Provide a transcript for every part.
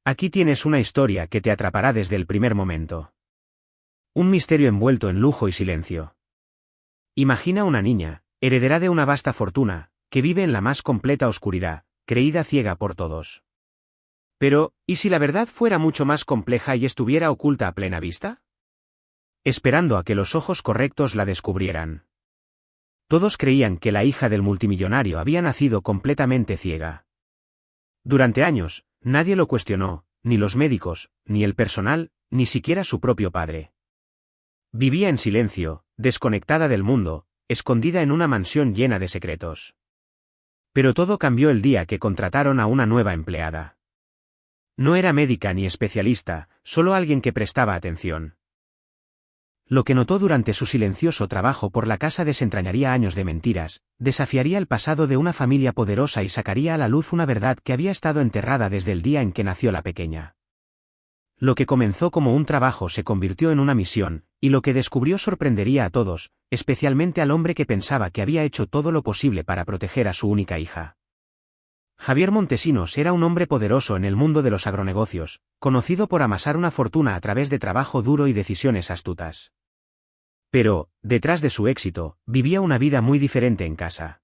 Aquí tienes una historia que te atrapará desde el primer momento. Un misterio envuelto en lujo y silencio. Imagina una niña, heredera de una vasta fortuna, que vive en la más completa oscuridad, creída ciega por todos. Pero, ¿y si la verdad fuera mucho más compleja y estuviera oculta a plena vista? Esperando a que los ojos correctos la descubrieran. Todos creían que la hija del multimillonario había nacido completamente ciega. Durante años, nadie lo cuestionó, ni los médicos, ni el personal, ni siquiera su propio padre. Vivía en silencio, desconectada del mundo, escondida en una mansión llena de secretos. Pero todo cambió el día que contrataron a una nueva empleada. No era médica ni especialista, solo alguien que prestaba atención. Lo que notó durante su silencioso trabajo por la casa desentrañaría años de mentiras, desafiaría el pasado de una familia poderosa y sacaría a la luz una verdad que había estado enterrada desde el día en que nació la pequeña. Lo que comenzó como un trabajo se convirtió en una misión, y lo que descubrió sorprendería a todos, especialmente al hombre que pensaba que había hecho todo lo posible para proteger a su única hija. Javier Montesinos era un hombre poderoso en el mundo de los agronegocios, conocido por amasar una fortuna a través de trabajo duro y decisiones astutas. Pero, detrás de su éxito, vivía una vida muy diferente en casa.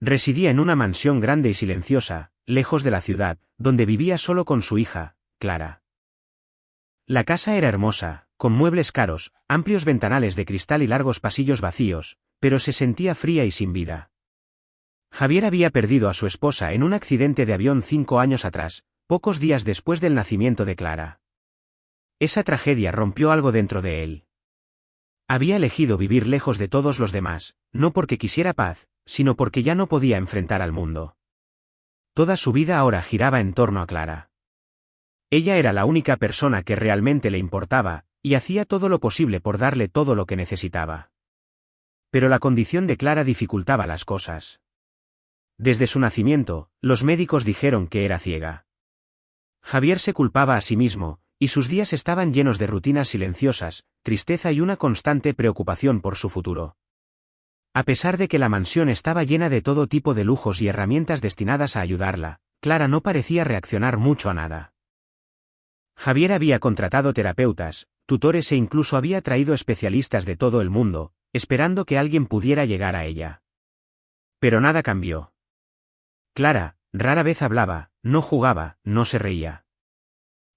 Residía en una mansión grande y silenciosa, lejos de la ciudad, donde vivía solo con su hija, Clara. La casa era hermosa, con muebles caros, amplios ventanales de cristal y largos pasillos vacíos, pero se sentía fría y sin vida. Javier había perdido a su esposa en un accidente de avión 5 años atrás, pocos días después del nacimiento de Clara. Esa tragedia rompió algo dentro de él. Había elegido vivir lejos de todos los demás, no porque quisiera paz, sino porque ya no podía enfrentar al mundo. Toda su vida ahora giraba en torno a Clara. Ella era la única persona que realmente le importaba, y hacía todo lo posible por darle todo lo que necesitaba. Pero la condición de Clara dificultaba las cosas. Desde su nacimiento, los médicos dijeron que era ciega. Javier se culpaba a sí mismo, y sus días estaban llenos de rutinas silenciosas, tristeza y una constante preocupación por su futuro. A pesar de que la mansión estaba llena de todo tipo de lujos y herramientas destinadas a ayudarla, Clara no parecía reaccionar mucho a nada. Javier había contratado terapeutas, tutores e incluso había traído especialistas de todo el mundo, esperando que alguien pudiera llegar a ella. Pero nada cambió. Clara, rara vez hablaba, no jugaba, no se reía.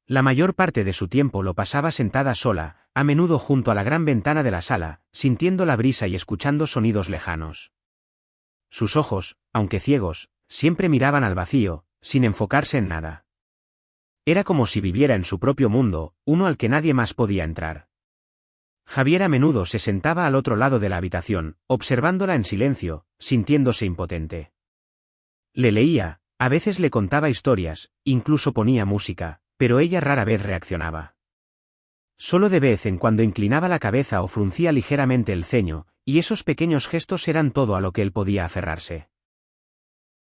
La mayor parte de su tiempo lo pasaba sentada sola, a menudo junto a la gran ventana de la sala, sintiendo la brisa y escuchando sonidos lejanos. Sus ojos, aunque ciegos, siempre miraban al vacío, sin enfocarse en nada. Era como si viviera en su propio mundo, uno al que nadie más podía entrar. Javier a menudo se sentaba al otro lado de la habitación, observándola en silencio, sintiéndose impotente. Le leía, a veces le contaba historias, incluso ponía música, pero ella rara vez reaccionaba. Solo de vez en cuando inclinaba la cabeza o fruncía ligeramente el ceño, y esos pequeños gestos eran todo a lo que él podía aferrarse.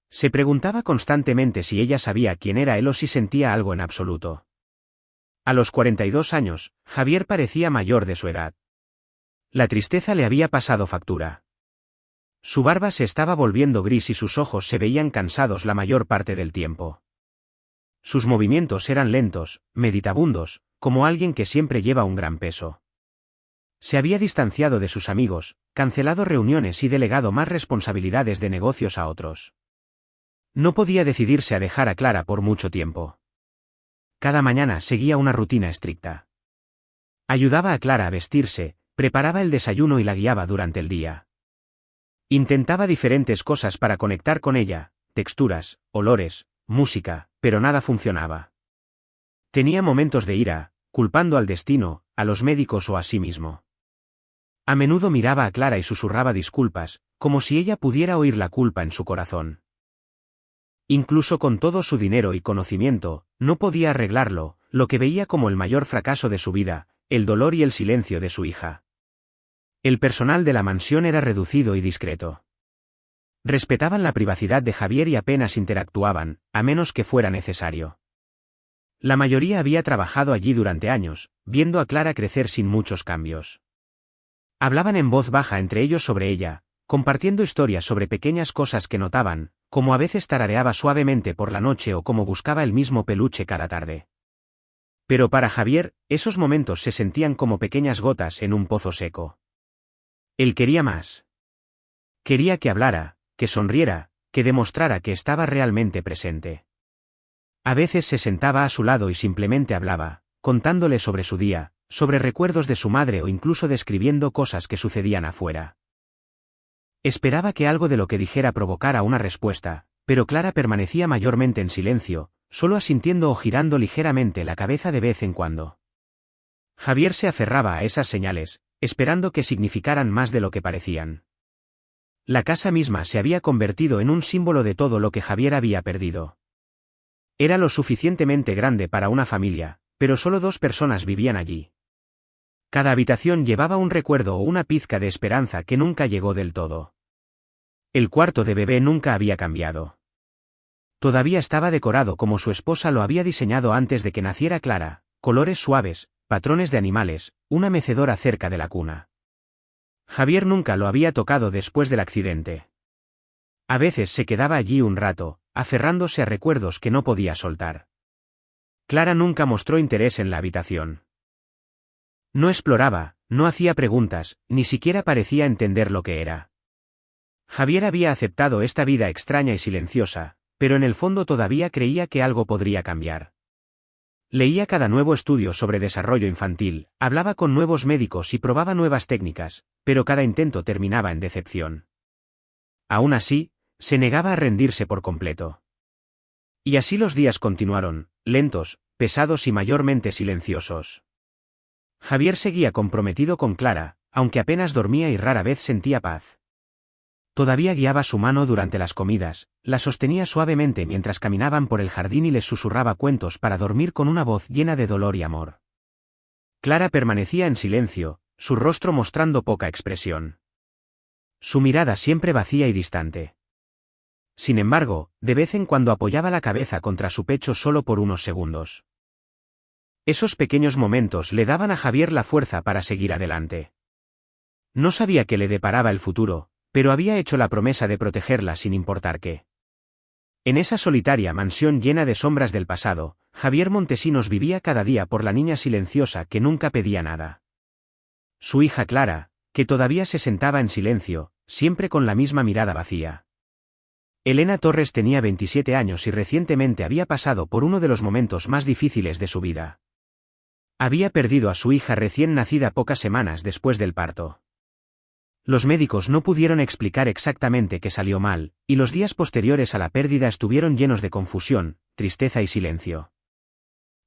Se preguntaba constantemente si ella sabía quién era él o si sentía algo en absoluto. A los 42 años, Javier parecía mayor de su edad. La tristeza le había pasado factura. Su barba se estaba volviendo gris y sus ojos se veían cansados la mayor parte del tiempo. Sus movimientos eran lentos, meditabundos, como alguien que siempre lleva un gran peso. Se había distanciado de sus amigos, cancelado reuniones y delegado más responsabilidades de negocios a otros. No podía decidirse a dejar a Clara por mucho tiempo. Cada mañana seguía una rutina estricta. Ayudaba a Clara a vestirse, preparaba el desayuno y la guiaba durante el día. Intentaba diferentes cosas para conectar con ella, texturas, olores, música, pero nada funcionaba. Tenía momentos de ira, culpando al destino, a los médicos o a sí mismo. A menudo miraba a Clara y susurraba disculpas, como si ella pudiera oír la culpa en su corazón. Incluso con todo su dinero y conocimiento, no podía arreglarlo, lo que veía como el mayor fracaso de su vida, el dolor y el silencio de su hija. El personal de la mansión era reducido y discreto. Respetaban la privacidad de Javier y apenas interactuaban, a menos que fuera necesario. La mayoría había trabajado allí durante años, viendo a Clara crecer sin muchos cambios. Hablaban en voz baja entre ellos sobre ella, compartiendo historias sobre pequeñas cosas que notaban, como a veces tarareaba suavemente por la noche o como buscaba el mismo peluche cada tarde. Pero para Javier, esos momentos se sentían como pequeñas gotas en un pozo seco. Él quería más. Quería que hablara, que sonriera, que demostrara que estaba realmente presente. A veces se sentaba a su lado y simplemente hablaba, contándole sobre su día, sobre recuerdos de su madre o incluso describiendo cosas que sucedían afuera. Esperaba que algo de lo que dijera provocara una respuesta, pero Clara permanecía mayormente en silencio, solo asintiendo o girando ligeramente la cabeza de vez en cuando. Javier se aferraba a esas señales, esperando que significaran más de lo que parecían. La casa misma se había convertido en un símbolo de todo lo que Javier había perdido. Era lo suficientemente grande para una familia, pero solo 2 personas vivían allí. Cada habitación llevaba un recuerdo o una pizca de esperanza que nunca llegó del todo. El cuarto de bebé nunca había cambiado. Todavía estaba decorado como su esposa lo había diseñado antes de que naciera Clara, colores suaves, patrones de animales, una mecedora cerca de la cuna. Javier nunca lo había tocado después del accidente. A veces se quedaba allí un rato, aferrándose a recuerdos que no podía soltar. Clara nunca mostró interés en la habitación. No exploraba, no hacía preguntas, ni siquiera parecía entender lo que era. Javier había aceptado esta vida extraña y silenciosa, pero en el fondo todavía creía que algo podría cambiar. Leía cada nuevo estudio sobre desarrollo infantil, hablaba con nuevos médicos y probaba nuevas técnicas, pero cada intento terminaba en decepción. Aún así, se negaba a rendirse por completo. Y así los días continuaron, lentos, pesados y mayormente silenciosos. Javier seguía comprometido con Clara, aunque apenas dormía y rara vez sentía paz. Todavía guiaba su mano durante las comidas, la sostenía suavemente mientras caminaban por el jardín y les susurraba cuentos para dormir con una voz llena de dolor y amor. Clara permanecía en silencio, su rostro mostrando poca expresión. Su mirada siempre vacía y distante. Sin embargo, de vez en cuando apoyaba la cabeza contra su pecho solo por unos segundos. Esos pequeños momentos le daban a Javier la fuerza para seguir adelante. No sabía qué le deparaba el futuro, pero había hecho la promesa de protegerla sin importar qué. En esa solitaria mansión llena de sombras del pasado, Javier Montesinos vivía cada día por la niña silenciosa que nunca pedía nada. Su hija Clara, que todavía se sentaba en silencio, siempre con la misma mirada vacía. Elena Torres tenía 27 años y recientemente había pasado por uno de los momentos más difíciles de su vida. Había perdido a su hija recién nacida pocas semanas después del parto. Los médicos no pudieron explicar exactamente qué salió mal, y los días posteriores a la pérdida estuvieron llenos de confusión, tristeza y silencio.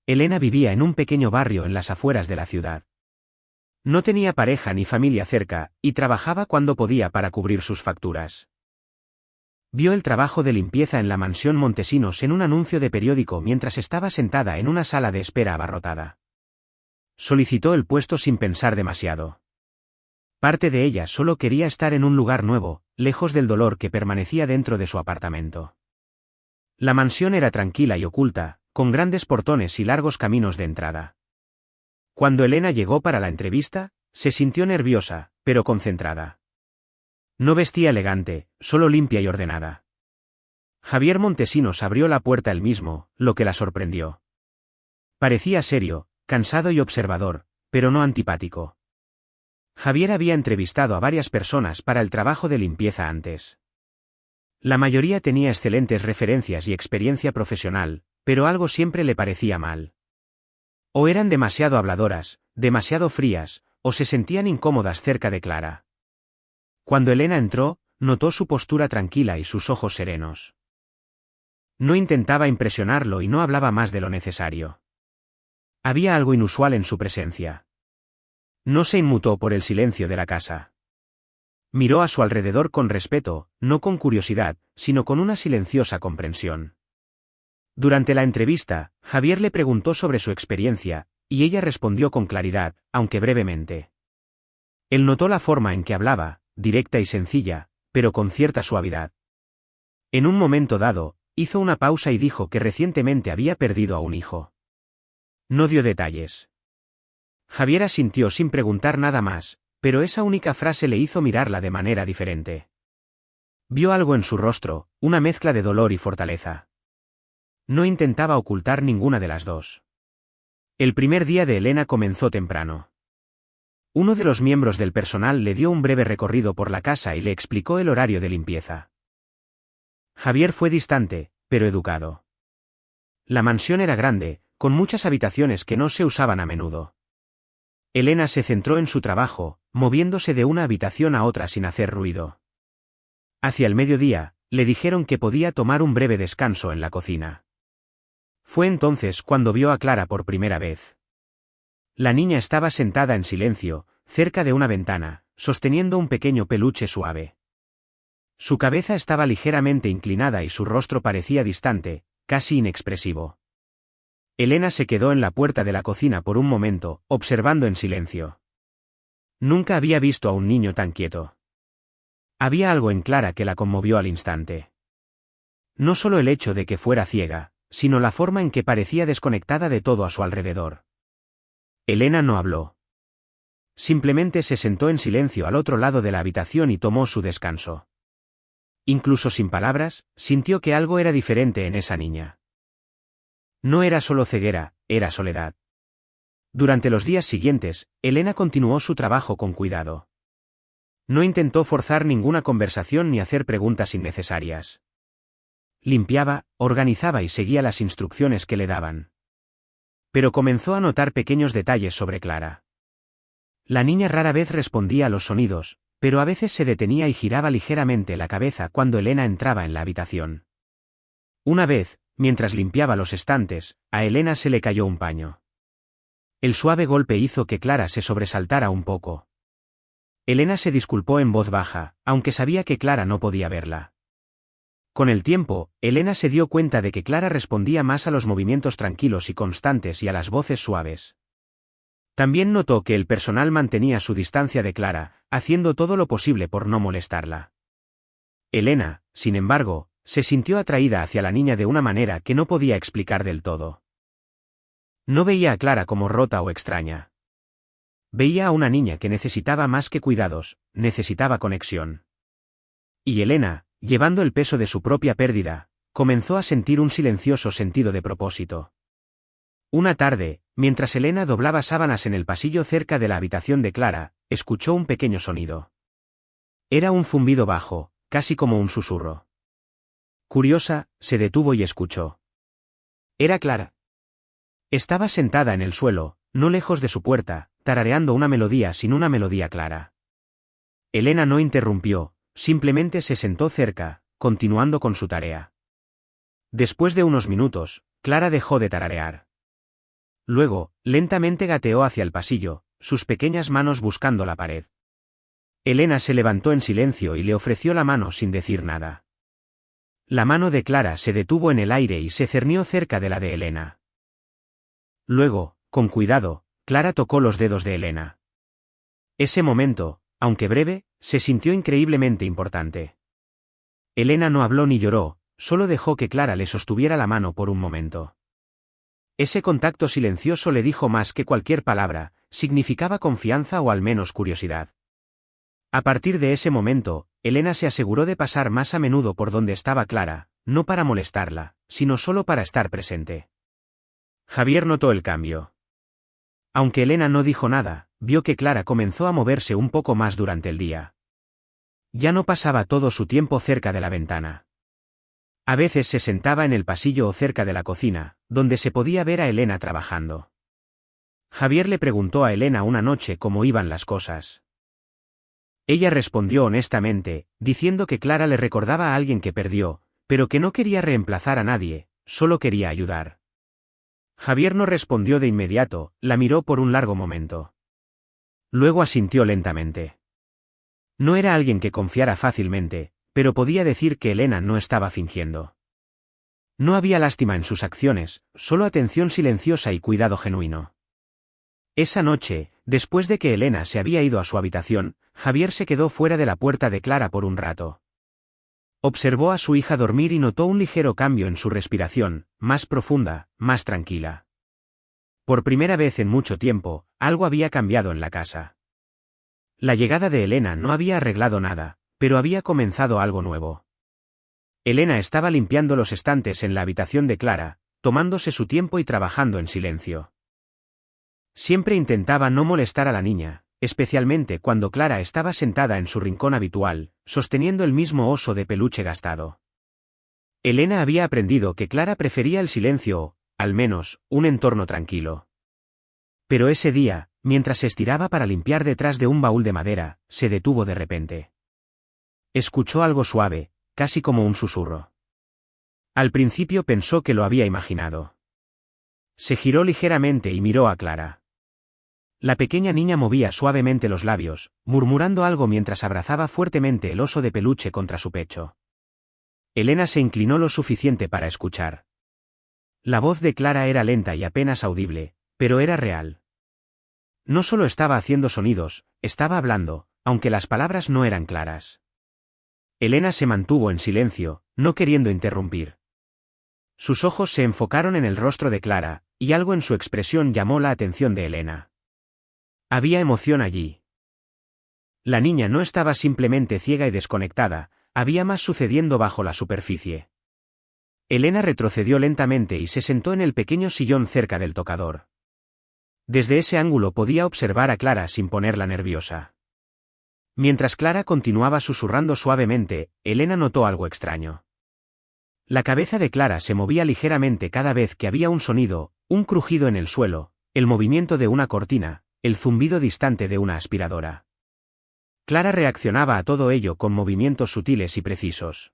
Elena vivía en un pequeño barrio en las afueras de la ciudad. No tenía pareja ni familia cerca, y trabajaba cuando podía para cubrir sus facturas. Vio el trabajo de limpieza en la mansión Montesinos en un anuncio de periódico mientras estaba sentada en una sala de espera abarrotada. Solicitó el puesto sin pensar demasiado. Parte de ella solo quería estar en un lugar nuevo, lejos del dolor que permanecía dentro de su apartamento. La mansión era tranquila y oculta, con grandes portones y largos caminos de entrada. Cuando Elena llegó para la entrevista, se sintió nerviosa, pero concentrada. No vestía elegante, solo limpia y ordenada. Javier Montesinos abrió la puerta él mismo, lo que la sorprendió. Parecía serio, cansado y observador, pero no antipático. Javier había entrevistado a varias personas para el trabajo de limpieza antes. La mayoría tenía excelentes referencias y experiencia profesional, pero algo siempre le parecía mal. O eran demasiado habladoras, demasiado frías, o se sentían incómodas cerca de Clara. Cuando Elena entró, notó su postura tranquila y sus ojos serenos. No intentaba impresionarlo y no hablaba más de lo necesario. Había algo inusual en su presencia. No se inmutó por el silencio de la casa. Miró a su alrededor con respeto, no con curiosidad, sino con una silenciosa comprensión. Durante la entrevista, Javier le preguntó sobre su experiencia, y ella respondió con claridad, aunque brevemente. Él notó la forma en que hablaba, directa y sencilla, pero con cierta suavidad. En un momento dado, hizo una pausa y dijo que recientemente había perdido a un hijo. No dio detalles. Javier asintió sin preguntar nada más, pero esa única frase le hizo mirarla de manera diferente. Vio algo en su rostro, una mezcla de dolor y fortaleza. No intentaba ocultar ninguna de las dos. El primer día de Elena comenzó temprano. Uno de los miembros del personal le dio un breve recorrido por la casa y le explicó el horario de limpieza. Javier fue distante, pero educado. La mansión era grande, con muchas habitaciones que no se usaban a menudo. Elena se centró en su trabajo, moviéndose de una habitación a otra sin hacer ruido. Hacia el mediodía, le dijeron que podía tomar un breve descanso en la cocina. Fue entonces cuando vio a Clara por primera vez. La niña estaba sentada en silencio, cerca de una ventana, sosteniendo un pequeño peluche suave. Su cabeza estaba ligeramente inclinada y su rostro parecía distante, casi inexpresivo. Elena se quedó en la puerta de la cocina por un momento, observando en silencio. Nunca había visto a un niño tan quieto. Había algo en Clara que la conmovió al instante. No solo el hecho de que fuera ciega, sino la forma en que parecía desconectada de todo a su alrededor. Elena no habló. Simplemente se sentó en silencio al otro lado de la habitación y tomó su descanso. Incluso sin palabras, sintió que algo era diferente en esa niña. No era solo ceguera, era soledad. Durante los días siguientes, Elena continuó su trabajo con cuidado. No intentó forzar ninguna conversación ni hacer preguntas innecesarias. Limpiaba, organizaba y seguía las instrucciones que le daban. Pero comenzó a notar pequeños detalles sobre Clara. La niña rara vez respondía a los sonidos, pero a veces se detenía y giraba ligeramente la cabeza cuando Elena entraba en la habitación. Una vez, mientras limpiaba los estantes, a Elena se le cayó un paño. El suave golpe hizo que Clara se sobresaltara un poco. Elena se disculpó en voz baja, aunque sabía que Clara no podía verla. Con el tiempo, Elena se dio cuenta de que Clara respondía más a los movimientos tranquilos y constantes y a las voces suaves. También notó que el personal mantenía su distancia de Clara, haciendo todo lo posible por no molestarla. Elena, sin embargo, se sintió atraída hacia la niña de una manera que no podía explicar del todo. No veía a Clara como rota o extraña. Veía a una niña que necesitaba más que cuidados, necesitaba conexión. Y Elena, llevando el peso de su propia pérdida, comenzó a sentir un silencioso sentido de propósito. Una tarde, mientras Elena doblaba sábanas en el pasillo cerca de la habitación de Clara, escuchó un pequeño sonido. Era un zumbido bajo, casi como un susurro. Curiosa, se detuvo y escuchó. Era Clara. Estaba sentada en el suelo, no lejos de su puerta, tarareando una melodía sin una melodía clara. Elena no interrumpió, simplemente se sentó cerca, continuando con su tarea. Después de unos minutos, Clara dejó de tararear. Luego, lentamente gateó hacia el pasillo, sus pequeñas manos buscando la pared. Elena se levantó en silencio y le ofreció la mano sin decir nada. La mano de Clara se detuvo en el aire y se cernió cerca de la de Elena. Luego, con cuidado, Clara tocó los dedos de Elena. Ese momento, aunque breve, se sintió increíblemente importante. Elena no habló ni lloró, solo dejó que Clara le sostuviera la mano por un momento. Ese contacto silencioso le dijo más que cualquier palabra, significaba confianza o al menos curiosidad. A partir de ese momento, Elena se aseguró de pasar más a menudo por donde estaba Clara, no para molestarla, sino solo para estar presente. Javier notó el cambio. Aunque Elena no dijo nada, vio que Clara comenzó a moverse un poco más durante el día. Ya no pasaba todo su tiempo cerca de la ventana. A veces se sentaba en el pasillo o cerca de la cocina, donde se podía ver a Elena trabajando. Javier le preguntó a Elena una noche cómo iban las cosas. Ella respondió honestamente, diciendo que Clara le recordaba a alguien que perdió, pero que no quería reemplazar a nadie, solo quería ayudar. Javier no respondió de inmediato, la miró por un largo momento. Luego asintió lentamente. No era alguien que confiara fácilmente, pero podía decir que Elena no estaba fingiendo. No había lástima en sus acciones, solo atención silenciosa y cuidado genuino. Esa noche, después de que Elena se había ido a su habitación, Javier se quedó fuera de la puerta de Clara por un rato. Observó a su hija dormir y notó un ligero cambio en su respiración, más profunda, más tranquila. Por primera vez en mucho tiempo, algo había cambiado en la casa. La llegada de Elena no había arreglado nada, pero había comenzado algo nuevo. Elena estaba limpiando los estantes en la habitación de Clara, tomándose su tiempo y trabajando en silencio. Siempre intentaba no molestar a la niña, especialmente cuando Clara estaba sentada en su rincón habitual, sosteniendo el mismo oso de peluche gastado. Elena había aprendido que Clara prefería el silencio o, al menos, un entorno tranquilo. Pero ese día, mientras se estiraba para limpiar detrás de un baúl de madera, se detuvo de repente. Escuchó algo suave, casi como un susurro. Al principio pensó que lo había imaginado. Se giró ligeramente y miró a Clara. La pequeña niña movía suavemente los labios, murmurando algo mientras abrazaba fuertemente el oso de peluche contra su pecho. Elena se inclinó lo suficiente para escuchar. La voz de Clara era lenta y apenas audible, pero era real. No solo estaba haciendo sonidos, estaba hablando, aunque las palabras no eran claras. Elena se mantuvo en silencio, no queriendo interrumpir. Sus ojos se enfocaron en el rostro de Clara, y algo en su expresión llamó la atención de Elena. Había emoción allí. La niña no estaba simplemente ciega y desconectada, había más sucediendo bajo la superficie. Elena retrocedió lentamente y se sentó en el pequeño sillón cerca del tocador. Desde ese ángulo podía observar a Clara sin ponerla nerviosa. Mientras Clara continuaba susurrando suavemente, Elena notó algo extraño. La cabeza de Clara se movía ligeramente cada vez que había un sonido, un crujido en el suelo, el movimiento de una cortina, el zumbido distante de una aspiradora. Clara reaccionaba a todo ello con movimientos sutiles y precisos.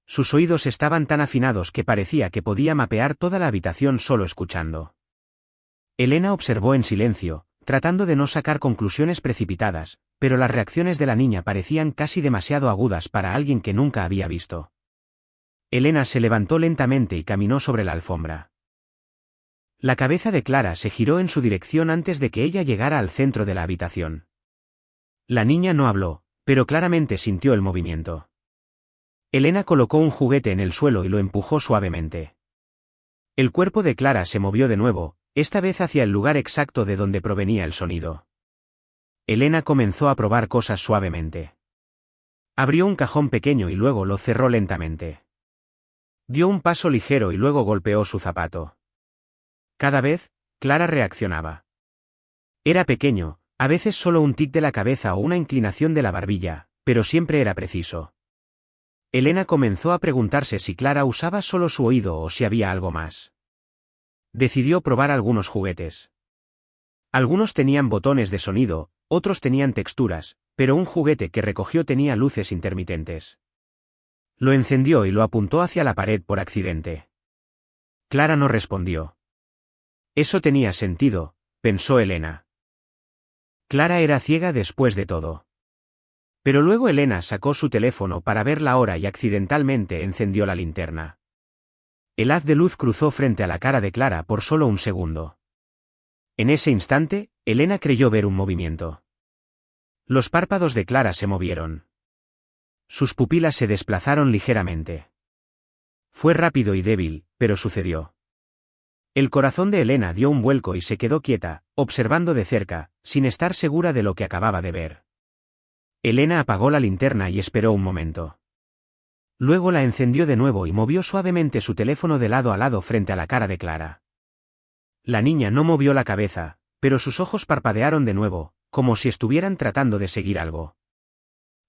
Sus oídos estaban tan afinados que parecía que podía mapear toda la habitación solo escuchando. Elena observó en silencio, tratando de no sacar conclusiones precipitadas, pero las reacciones de la niña parecían casi demasiado agudas para alguien que nunca había visto. Elena se levantó lentamente y caminó sobre la alfombra. La cabeza de Clara se giró en su dirección antes de que ella llegara al centro de la habitación. La niña no habló, pero claramente sintió el movimiento. Elena colocó un juguete en el suelo y lo empujó suavemente. El cuerpo de Clara se movió de nuevo, esta vez hacia el lugar exacto de donde provenía el sonido. Elena comenzó a probar cosas suavemente. Abrió un cajón pequeño y luego lo cerró lentamente. Dio un paso ligero y luego golpeó su zapato. Cada vez, Clara reaccionaba. Era pequeño, a veces solo un tic de la cabeza o una inclinación de la barbilla, pero siempre era preciso. Elena comenzó a preguntarse si Clara usaba solo su oído o si había algo más. Decidió probar algunos juguetes. Algunos tenían botones de sonido, otros tenían texturas, pero un juguete que recogió tenía luces intermitentes. Lo encendió y lo apuntó hacia la pared por accidente. Clara no respondió. Eso tenía sentido, pensó Elena. Clara era ciega después de todo. Pero luego Elena sacó su teléfono para ver la hora y accidentalmente encendió la linterna. El haz de luz cruzó frente a la cara de Clara por solo un segundo. En ese instante, Elena creyó ver un movimiento. Los párpados de Clara se movieron. Sus pupilas se desplazaron ligeramente. Fue rápido y débil, pero sucedió. El corazón de Elena dio un vuelco y se quedó quieta, observando de cerca, sin estar segura de lo que acababa de ver. Elena apagó la linterna y esperó un momento. Luego la encendió de nuevo y movió suavemente su teléfono de lado a lado frente a la cara de Clara. La niña no movió la cabeza, pero sus ojos parpadearon de nuevo, como si estuvieran tratando de seguir algo.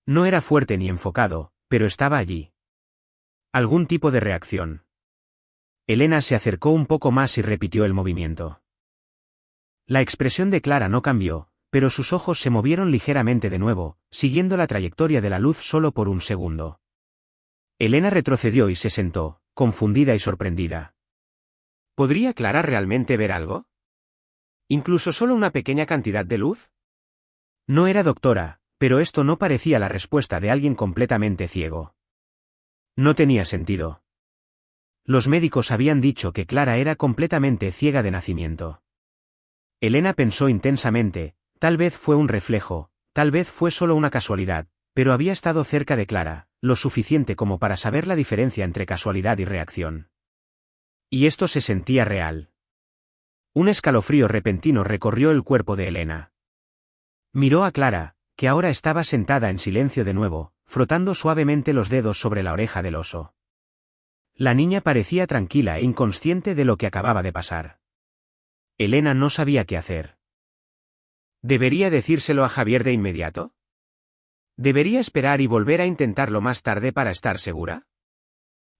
No era fuerte ni enfocado, pero estaba allí. Algún tipo de reacción. Elena se acercó un poco más y repitió el movimiento. La expresión de Clara no cambió, pero sus ojos se movieron ligeramente de nuevo, siguiendo la trayectoria de la luz solo por un segundo. Elena retrocedió y se sentó, confundida y sorprendida. ¿Podría Clara realmente ver algo? ¿Incluso solo una pequeña cantidad de luz? No era doctora, pero esto no parecía la respuesta de alguien completamente ciego. No tenía sentido. Los médicos habían dicho que Clara era completamente ciega de nacimiento. Elena pensó intensamente, tal vez fue un reflejo, tal vez fue solo una casualidad, pero había estado cerca de Clara, lo suficiente como para saber la diferencia entre casualidad y reacción. Y esto se sentía real. Un escalofrío repentino recorrió el cuerpo de Elena. Miró a Clara, que ahora estaba sentada en silencio de nuevo, frotando suavemente los dedos sobre la oreja del oso. La niña parecía tranquila e inconsciente de lo que acababa de pasar. Elena no sabía qué hacer. ¿Debería decírselo a Javier de inmediato? ¿Debería esperar y volver a intentarlo más tarde para estar segura?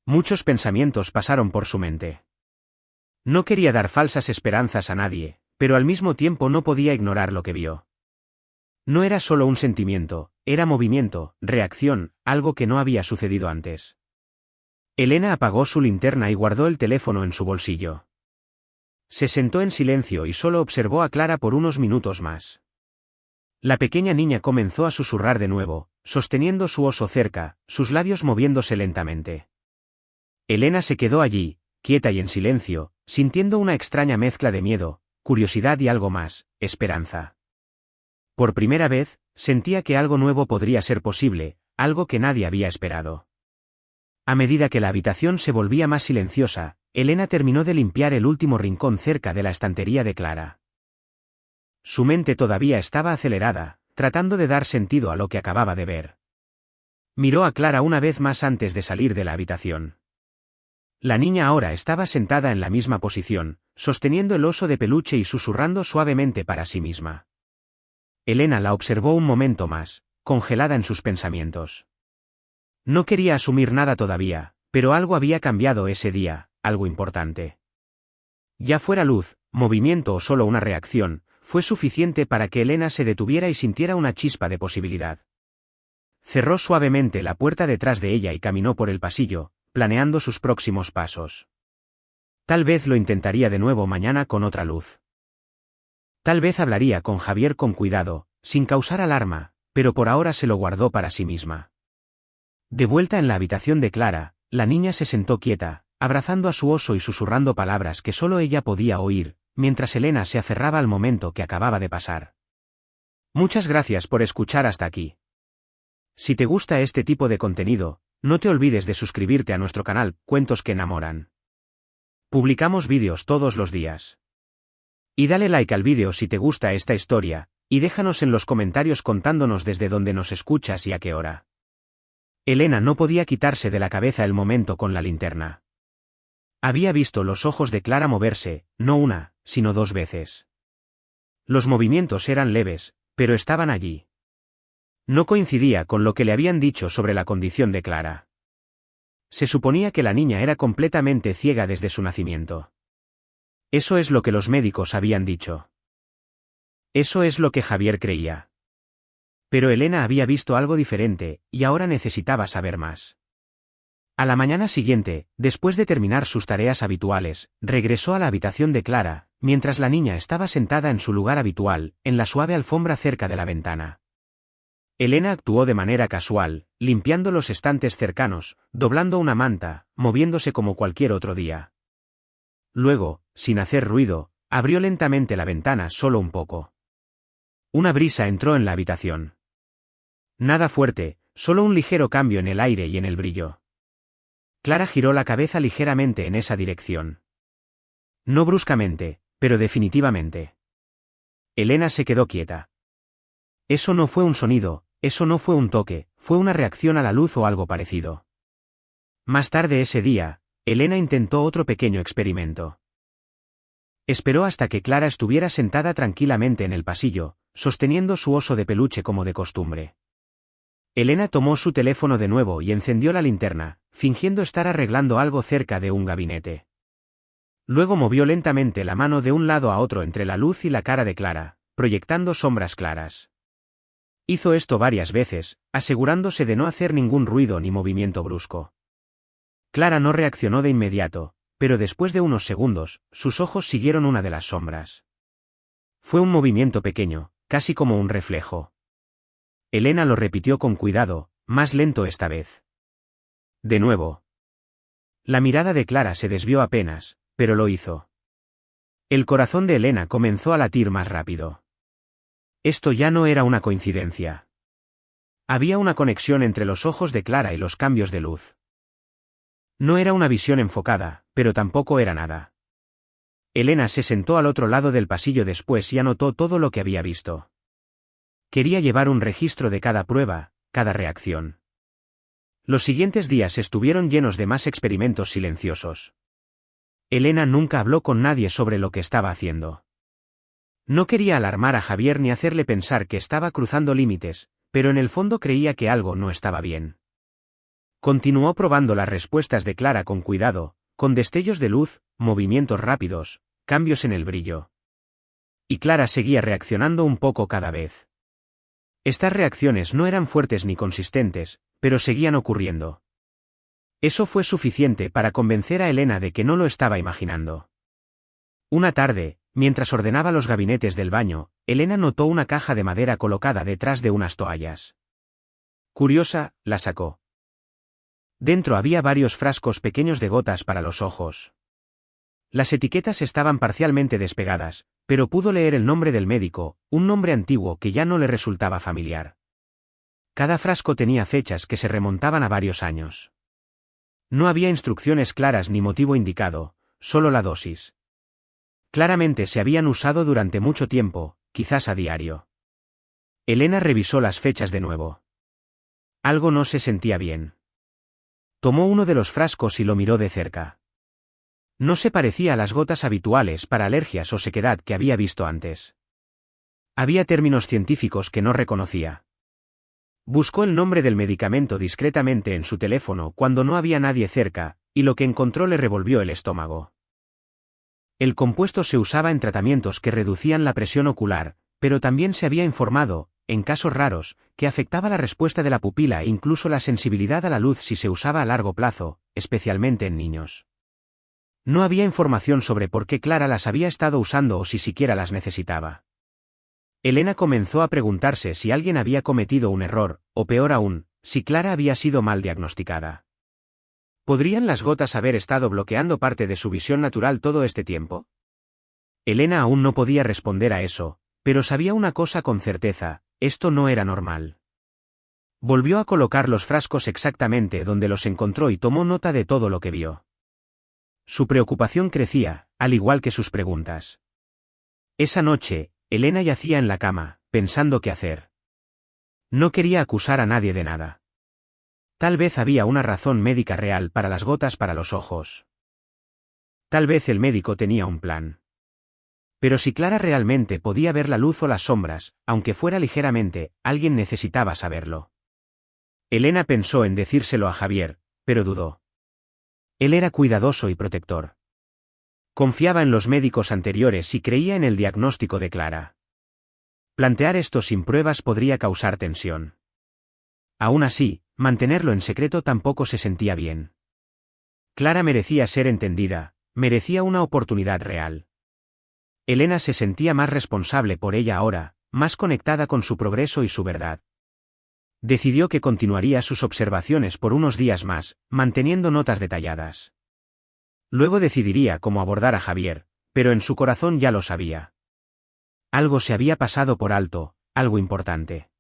Muchos pensamientos pasaron por su mente. No quería dar falsas esperanzas a nadie, pero al mismo tiempo no podía ignorar lo que vio. No era solo un sentimiento, era movimiento, reacción, algo que no había sucedido antes. Elena apagó su linterna y guardó el teléfono en su bolsillo. Se sentó en silencio y solo observó a Clara por unos minutos más. La pequeña niña comenzó a susurrar de nuevo, sosteniendo su oso cerca, sus labios moviéndose lentamente. Elena se quedó allí, quieta y en silencio, sintiendo una extraña mezcla de miedo, curiosidad y algo más, esperanza. Por primera vez, sentía que algo nuevo podría ser posible, algo que nadie había esperado. A medida que la habitación se volvía más silenciosa, Elena terminó de limpiar el último rincón cerca de la estantería de Clara. Su mente todavía estaba acelerada, tratando de dar sentido a lo que acababa de ver. Miró a Clara una vez más antes de salir de la habitación. La niña ahora estaba sentada en la misma posición, sosteniendo el oso de peluche y susurrando suavemente para sí misma. Elena la observó un momento más, congelada en sus pensamientos. No quería asumir nada todavía, pero algo había cambiado ese día, algo importante. Ya fuera luz, movimiento o solo una reacción, fue suficiente para que Elena se detuviera y sintiera una chispa de posibilidad. Cerró suavemente la puerta detrás de ella y caminó por el pasillo, planeando sus próximos pasos. Tal vez lo intentaría de nuevo mañana con otra luz. Tal vez hablaría con Javier con cuidado, sin causar alarma, pero por ahora se lo guardó para sí misma. De vuelta en la habitación de Clara, la niña se sentó quieta, abrazando a su oso y susurrando palabras que solo ella podía oír, mientras Elena se aferraba al momento que acababa de pasar. Muchas gracias por escuchar hasta aquí. Si te gusta este tipo de contenido, no te olvides de suscribirte a nuestro canal, Cuentos que enamoran. Publicamos vídeos todos los días. Y dale like al vídeo si te gusta esta historia, y déjanos en los comentarios contándonos desde dónde nos escuchas y a qué hora. Elena no podía quitarse de la cabeza el momento con la linterna. Había visto los ojos de Clara moverse, no una, sino 2 veces. Los movimientos eran leves, pero estaban allí. No coincidía con lo que le habían dicho sobre la condición de Clara. Se suponía que la niña era completamente ciega desde su nacimiento. Eso es lo que los médicos habían dicho. Eso es lo que Javier creía. Pero Elena había visto algo diferente, y ahora necesitaba saber más. A la mañana siguiente, después de terminar sus tareas habituales, regresó a la habitación de Clara, mientras la niña estaba sentada en su lugar habitual, en la suave alfombra cerca de la ventana. Elena actuó de manera casual, limpiando los estantes cercanos, doblando una manta, moviéndose como cualquier otro día. Luego, sin hacer ruido, abrió lentamente la ventana solo un poco. Una brisa entró en la habitación. Nada fuerte, solo un ligero cambio en el aire y en el brillo. Clara giró la cabeza ligeramente en esa dirección. No bruscamente, pero definitivamente. Elena se quedó quieta. Eso no fue un sonido, eso no fue un toque, fue una reacción a la luz o algo parecido. Más tarde ese día, Elena intentó otro pequeño experimento. Esperó hasta que Clara estuviera sentada tranquilamente en el pasillo, sosteniendo su oso de peluche como de costumbre. Elena tomó su teléfono de nuevo y encendió la linterna, fingiendo estar arreglando algo cerca de un gabinete. Luego movió lentamente la mano de un lado a otro entre la luz y la cara de Clara, proyectando sombras claras. Hizo esto varias veces, asegurándose de no hacer ningún ruido ni movimiento brusco. Clara no reaccionó de inmediato, pero después de unos segundos, sus ojos siguieron una de las sombras. Fue un movimiento pequeño, casi como un reflejo. Elena lo repitió con cuidado, más lento esta vez. De nuevo. La mirada de Clara se desvió apenas, pero lo hizo. El corazón de Elena comenzó a latir más rápido. Esto ya no era una coincidencia. Había una conexión entre los ojos de Clara y los cambios de luz. No era una visión enfocada, pero tampoco era nada. Elena se sentó al otro lado del pasillo después y anotó todo lo que había visto. Quería llevar un registro de cada prueba, cada reacción. Los siguientes días estuvieron llenos de más experimentos silenciosos. Elena nunca habló con nadie sobre lo que estaba haciendo. No quería alarmar a Javier ni hacerle pensar que estaba cruzando límites, pero en el fondo creía que algo no estaba bien. Continuó probando las respuestas de Clara con cuidado, con destellos de luz, movimientos rápidos, cambios en el brillo. Y Clara seguía reaccionando un poco cada vez. Estas reacciones no eran fuertes ni consistentes, pero seguían ocurriendo. Eso fue suficiente para convencer a Elena de que no lo estaba imaginando. Una tarde, mientras ordenaba los gabinetes del baño, Elena notó una caja de madera colocada detrás de unas toallas. Curiosa, la sacó. Dentro había varios frascos pequeños de gotas para los ojos. Las etiquetas estaban parcialmente despegadas, pero pudo leer el nombre del médico, un nombre antiguo que ya no le resultaba familiar. Cada frasco tenía fechas que se remontaban a varios años. No había instrucciones claras ni motivo indicado, solo la dosis. Claramente se habían usado durante mucho tiempo, quizás a diario. Elena revisó las fechas de nuevo. Algo no se sentía bien. Tomó uno de los frascos y lo miró de cerca. No se parecía a las gotas habituales para alergias o sequedad que había visto antes. Había términos científicos que no reconocía. Buscó el nombre del medicamento discretamente en su teléfono cuando no había nadie cerca, y lo que encontró le revolvió el estómago. El compuesto se usaba en tratamientos que reducían la presión ocular, pero también se había informado, en casos raros, que afectaba la respuesta de la pupila e incluso la sensibilidad a la luz si se usaba a largo plazo, especialmente en niños. No había información sobre por qué Clara las había estado usando o si siquiera las necesitaba. Elena comenzó a preguntarse si alguien había cometido un error, o peor aún, si Clara había sido mal diagnosticada. ¿Podrían las gotas haber estado bloqueando parte de su visión natural todo este tiempo? Elena aún no podía responder a eso, pero sabía una cosa con certeza: esto no era normal. Volvió a colocar los frascos exactamente donde los encontró y tomó nota de todo lo que vio. Su preocupación crecía, al igual que sus preguntas. Esa noche, Elena yacía en la cama, pensando qué hacer. No quería acusar a nadie de nada. Tal vez había una razón médica real para las gotas para los ojos. Tal vez el médico tenía un plan. Pero si Clara realmente podía ver la luz o las sombras, aunque fuera ligeramente, alguien necesitaba saberlo. Elena pensó en decírselo a Javier, pero dudó. Él era cuidadoso y protector. Confiaba en los médicos anteriores y creía en el diagnóstico de Clara. Plantear esto sin pruebas podría causar tensión. Aún así, mantenerlo en secreto tampoco se sentía bien. Clara merecía ser entendida, merecía una oportunidad real. Elena se sentía más responsable por ella ahora, más conectada con su progreso y su verdad. Decidió que continuaría sus observaciones por unos días más, manteniendo notas detalladas. Luego decidiría cómo abordar a Javier, pero en su corazón ya lo sabía. Algo se había pasado por alto, algo importante.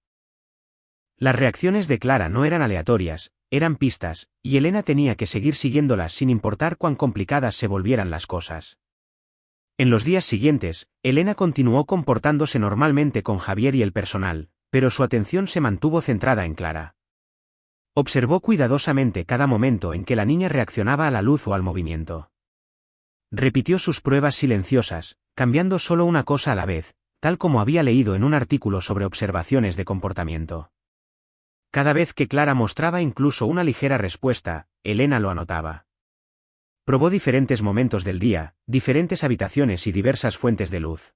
Las reacciones de Clara no eran aleatorias, eran pistas, y Elena tenía que seguir siguiéndolas sin importar cuán complicadas se volvieran las cosas. En los días siguientes, Elena continuó comportándose normalmente con Javier y el personal, pero su atención se mantuvo centrada en Clara. Observó cuidadosamente cada momento en que la niña reaccionaba a la luz o al movimiento. Repitió sus pruebas silenciosas, cambiando solo una cosa a la vez, tal como había leído en un artículo sobre observaciones de comportamiento. Cada vez que Clara mostraba incluso una ligera respuesta, Elena lo anotaba. Probó diferentes momentos del día, diferentes habitaciones y diversas fuentes de luz.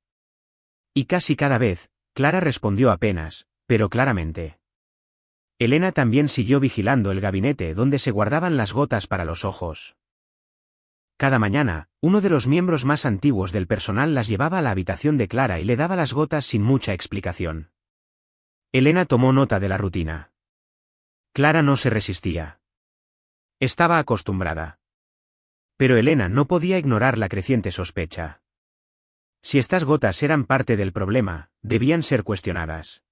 Y casi cada vez, Clara respondió apenas, pero claramente. Elena también siguió vigilando el gabinete donde se guardaban las gotas para los ojos. Cada mañana, uno de los miembros más antiguos del personal las llevaba a la habitación de Clara y le daba las gotas sin mucha explicación. Elena tomó nota de la rutina. Clara no se resistía. Estaba acostumbrada. Pero Elena no podía ignorar la creciente sospecha. Si estas gotas eran parte del problema, debían ser cuestionadas.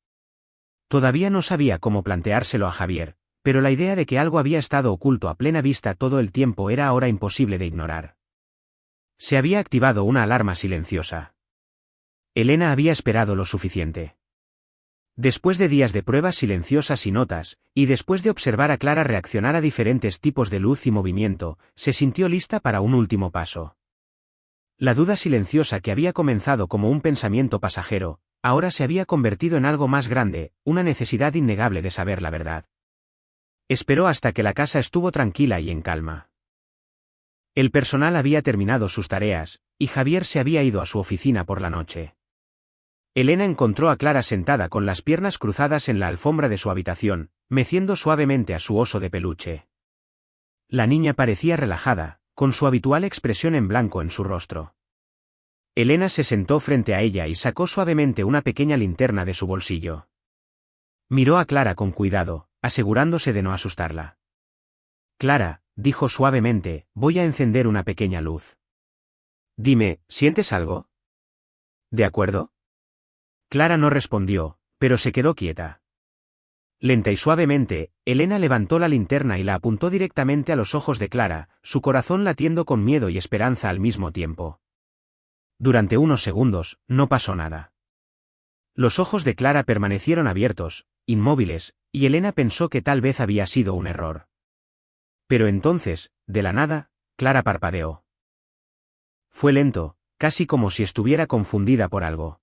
Todavía no sabía cómo planteárselo a Javier, pero la idea de que algo había estado oculto a plena vista todo el tiempo era ahora imposible de ignorar. Se había activado una alarma silenciosa. Elena había esperado lo suficiente. Después de días de pruebas silenciosas y notas, y después de observar a Clara reaccionar a diferentes tipos de luz y movimiento, se sintió lista para un último paso. La duda silenciosa que había comenzado como un pensamiento pasajero, ahora se había convertido en algo más grande, una necesidad innegable de saber la verdad. Esperó hasta que la casa estuvo tranquila y en calma. El personal había terminado sus tareas, y Javier se había ido a su oficina por la noche. Elena encontró a Clara sentada con las piernas cruzadas en la alfombra de su habitación, meciendo suavemente a su oso de peluche. La niña parecía relajada, con su habitual expresión en blanco en su rostro. Elena se sentó frente a ella y sacó suavemente una pequeña linterna de su bolsillo. Miró a Clara con cuidado, asegurándose de no asustarla. Clara, dijo suavemente, voy a encender una pequeña luz. Dime, ¿sientes algo? ¿De acuerdo? Clara no respondió, pero se quedó quieta. Lenta y suavemente, Elena levantó la linterna y la apuntó directamente a los ojos de Clara, su corazón latiendo con miedo y esperanza al mismo tiempo. Durante unos segundos, no pasó nada. Los ojos de Clara permanecieron abiertos, inmóviles, y Elena pensó que tal vez había sido un error. Pero entonces, de la nada, Clara parpadeó. Fue lento, casi como si estuviera confundida por algo.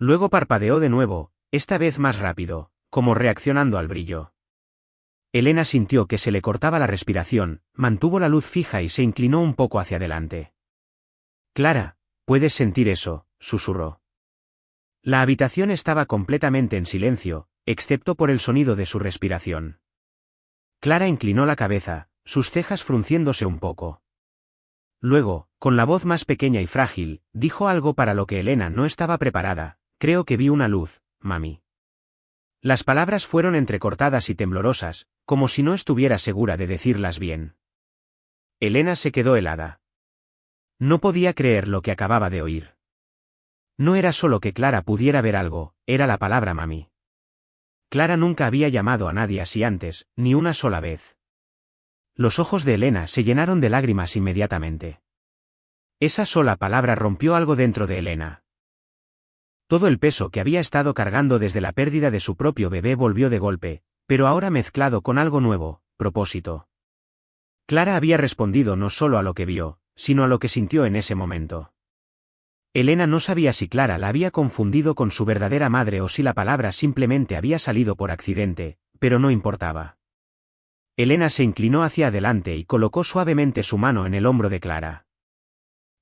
Luego parpadeó de nuevo, esta vez más rápido, como reaccionando al brillo. Elena sintió que se le cortaba la respiración, mantuvo la luz fija y se inclinó un poco hacia adelante. Clara, ¿puedes sentir eso?, susurró. La habitación estaba completamente en silencio, excepto por el sonido de su respiración. Clara inclinó la cabeza, sus cejas frunciéndose un poco. Luego, con la voz más pequeña y frágil, dijo algo para lo que Elena no estaba preparada. Creo que vi una luz, mami. Las palabras fueron entrecortadas y temblorosas, como si no estuviera segura de decirlas bien. Elena se quedó helada. No podía creer lo que acababa de oír. No era solo que Clara pudiera ver algo, era la palabra mami. Clara nunca había llamado a nadie así antes, ni una sola vez. Los ojos de Elena se llenaron de lágrimas inmediatamente. Esa sola palabra rompió algo dentro de Elena. Todo el peso que había estado cargando desde la pérdida de su propio bebé volvió de golpe, pero ahora mezclado con algo nuevo, propósito. Clara había respondido no solo a lo que vio, sino a lo que sintió en ese momento. Elena no sabía si Clara la había confundido con su verdadera madre o si la palabra simplemente había salido por accidente, pero no importaba. Elena se inclinó hacia adelante y colocó suavemente su mano en el hombro de Clara.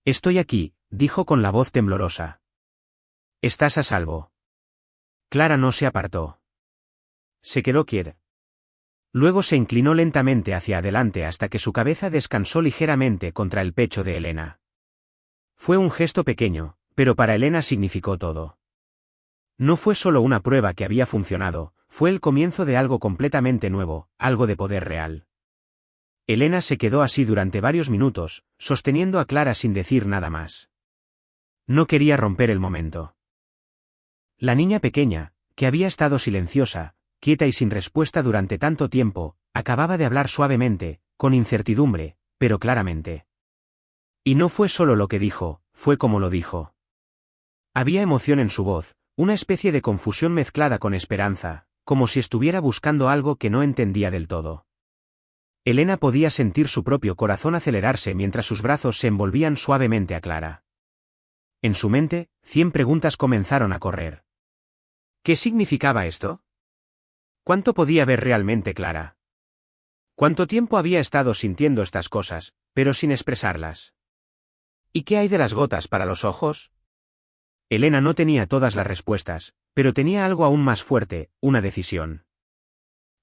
Estoy aquí, dijo con la voz temblorosa. Estás a salvo. Clara no se apartó. Se quedó quieta. Luego se inclinó lentamente hacia adelante hasta que su cabeza descansó ligeramente contra el pecho de Elena. Fue un gesto pequeño, pero para Elena significó todo. No fue solo una prueba que había funcionado, fue el comienzo de algo completamente nuevo, algo de poder real. Elena se quedó así durante varios minutos, sosteniendo a Clara sin decir nada más. No quería romper el momento. La niña pequeña, que había estado silenciosa, quieta y sin respuesta durante tanto tiempo, acababa de hablar suavemente, con incertidumbre, pero claramente. Y no fue solo lo que dijo, fue como lo dijo. Había emoción en su voz, una especie de confusión mezclada con esperanza, como si estuviera buscando algo que no entendía del todo. Elena podía sentir su propio corazón acelerarse mientras sus brazos se envolvían suavemente a Clara. En su mente, 100 preguntas comenzaron a correr. ¿Qué significaba esto? ¿Cuánto podía ver realmente Clara? ¿Cuánto tiempo había estado sintiendo estas cosas, pero sin expresarlas? ¿Y qué hay de las gotas para los ojos? Elena no tenía todas las respuestas, pero tenía algo aún más fuerte, una decisión.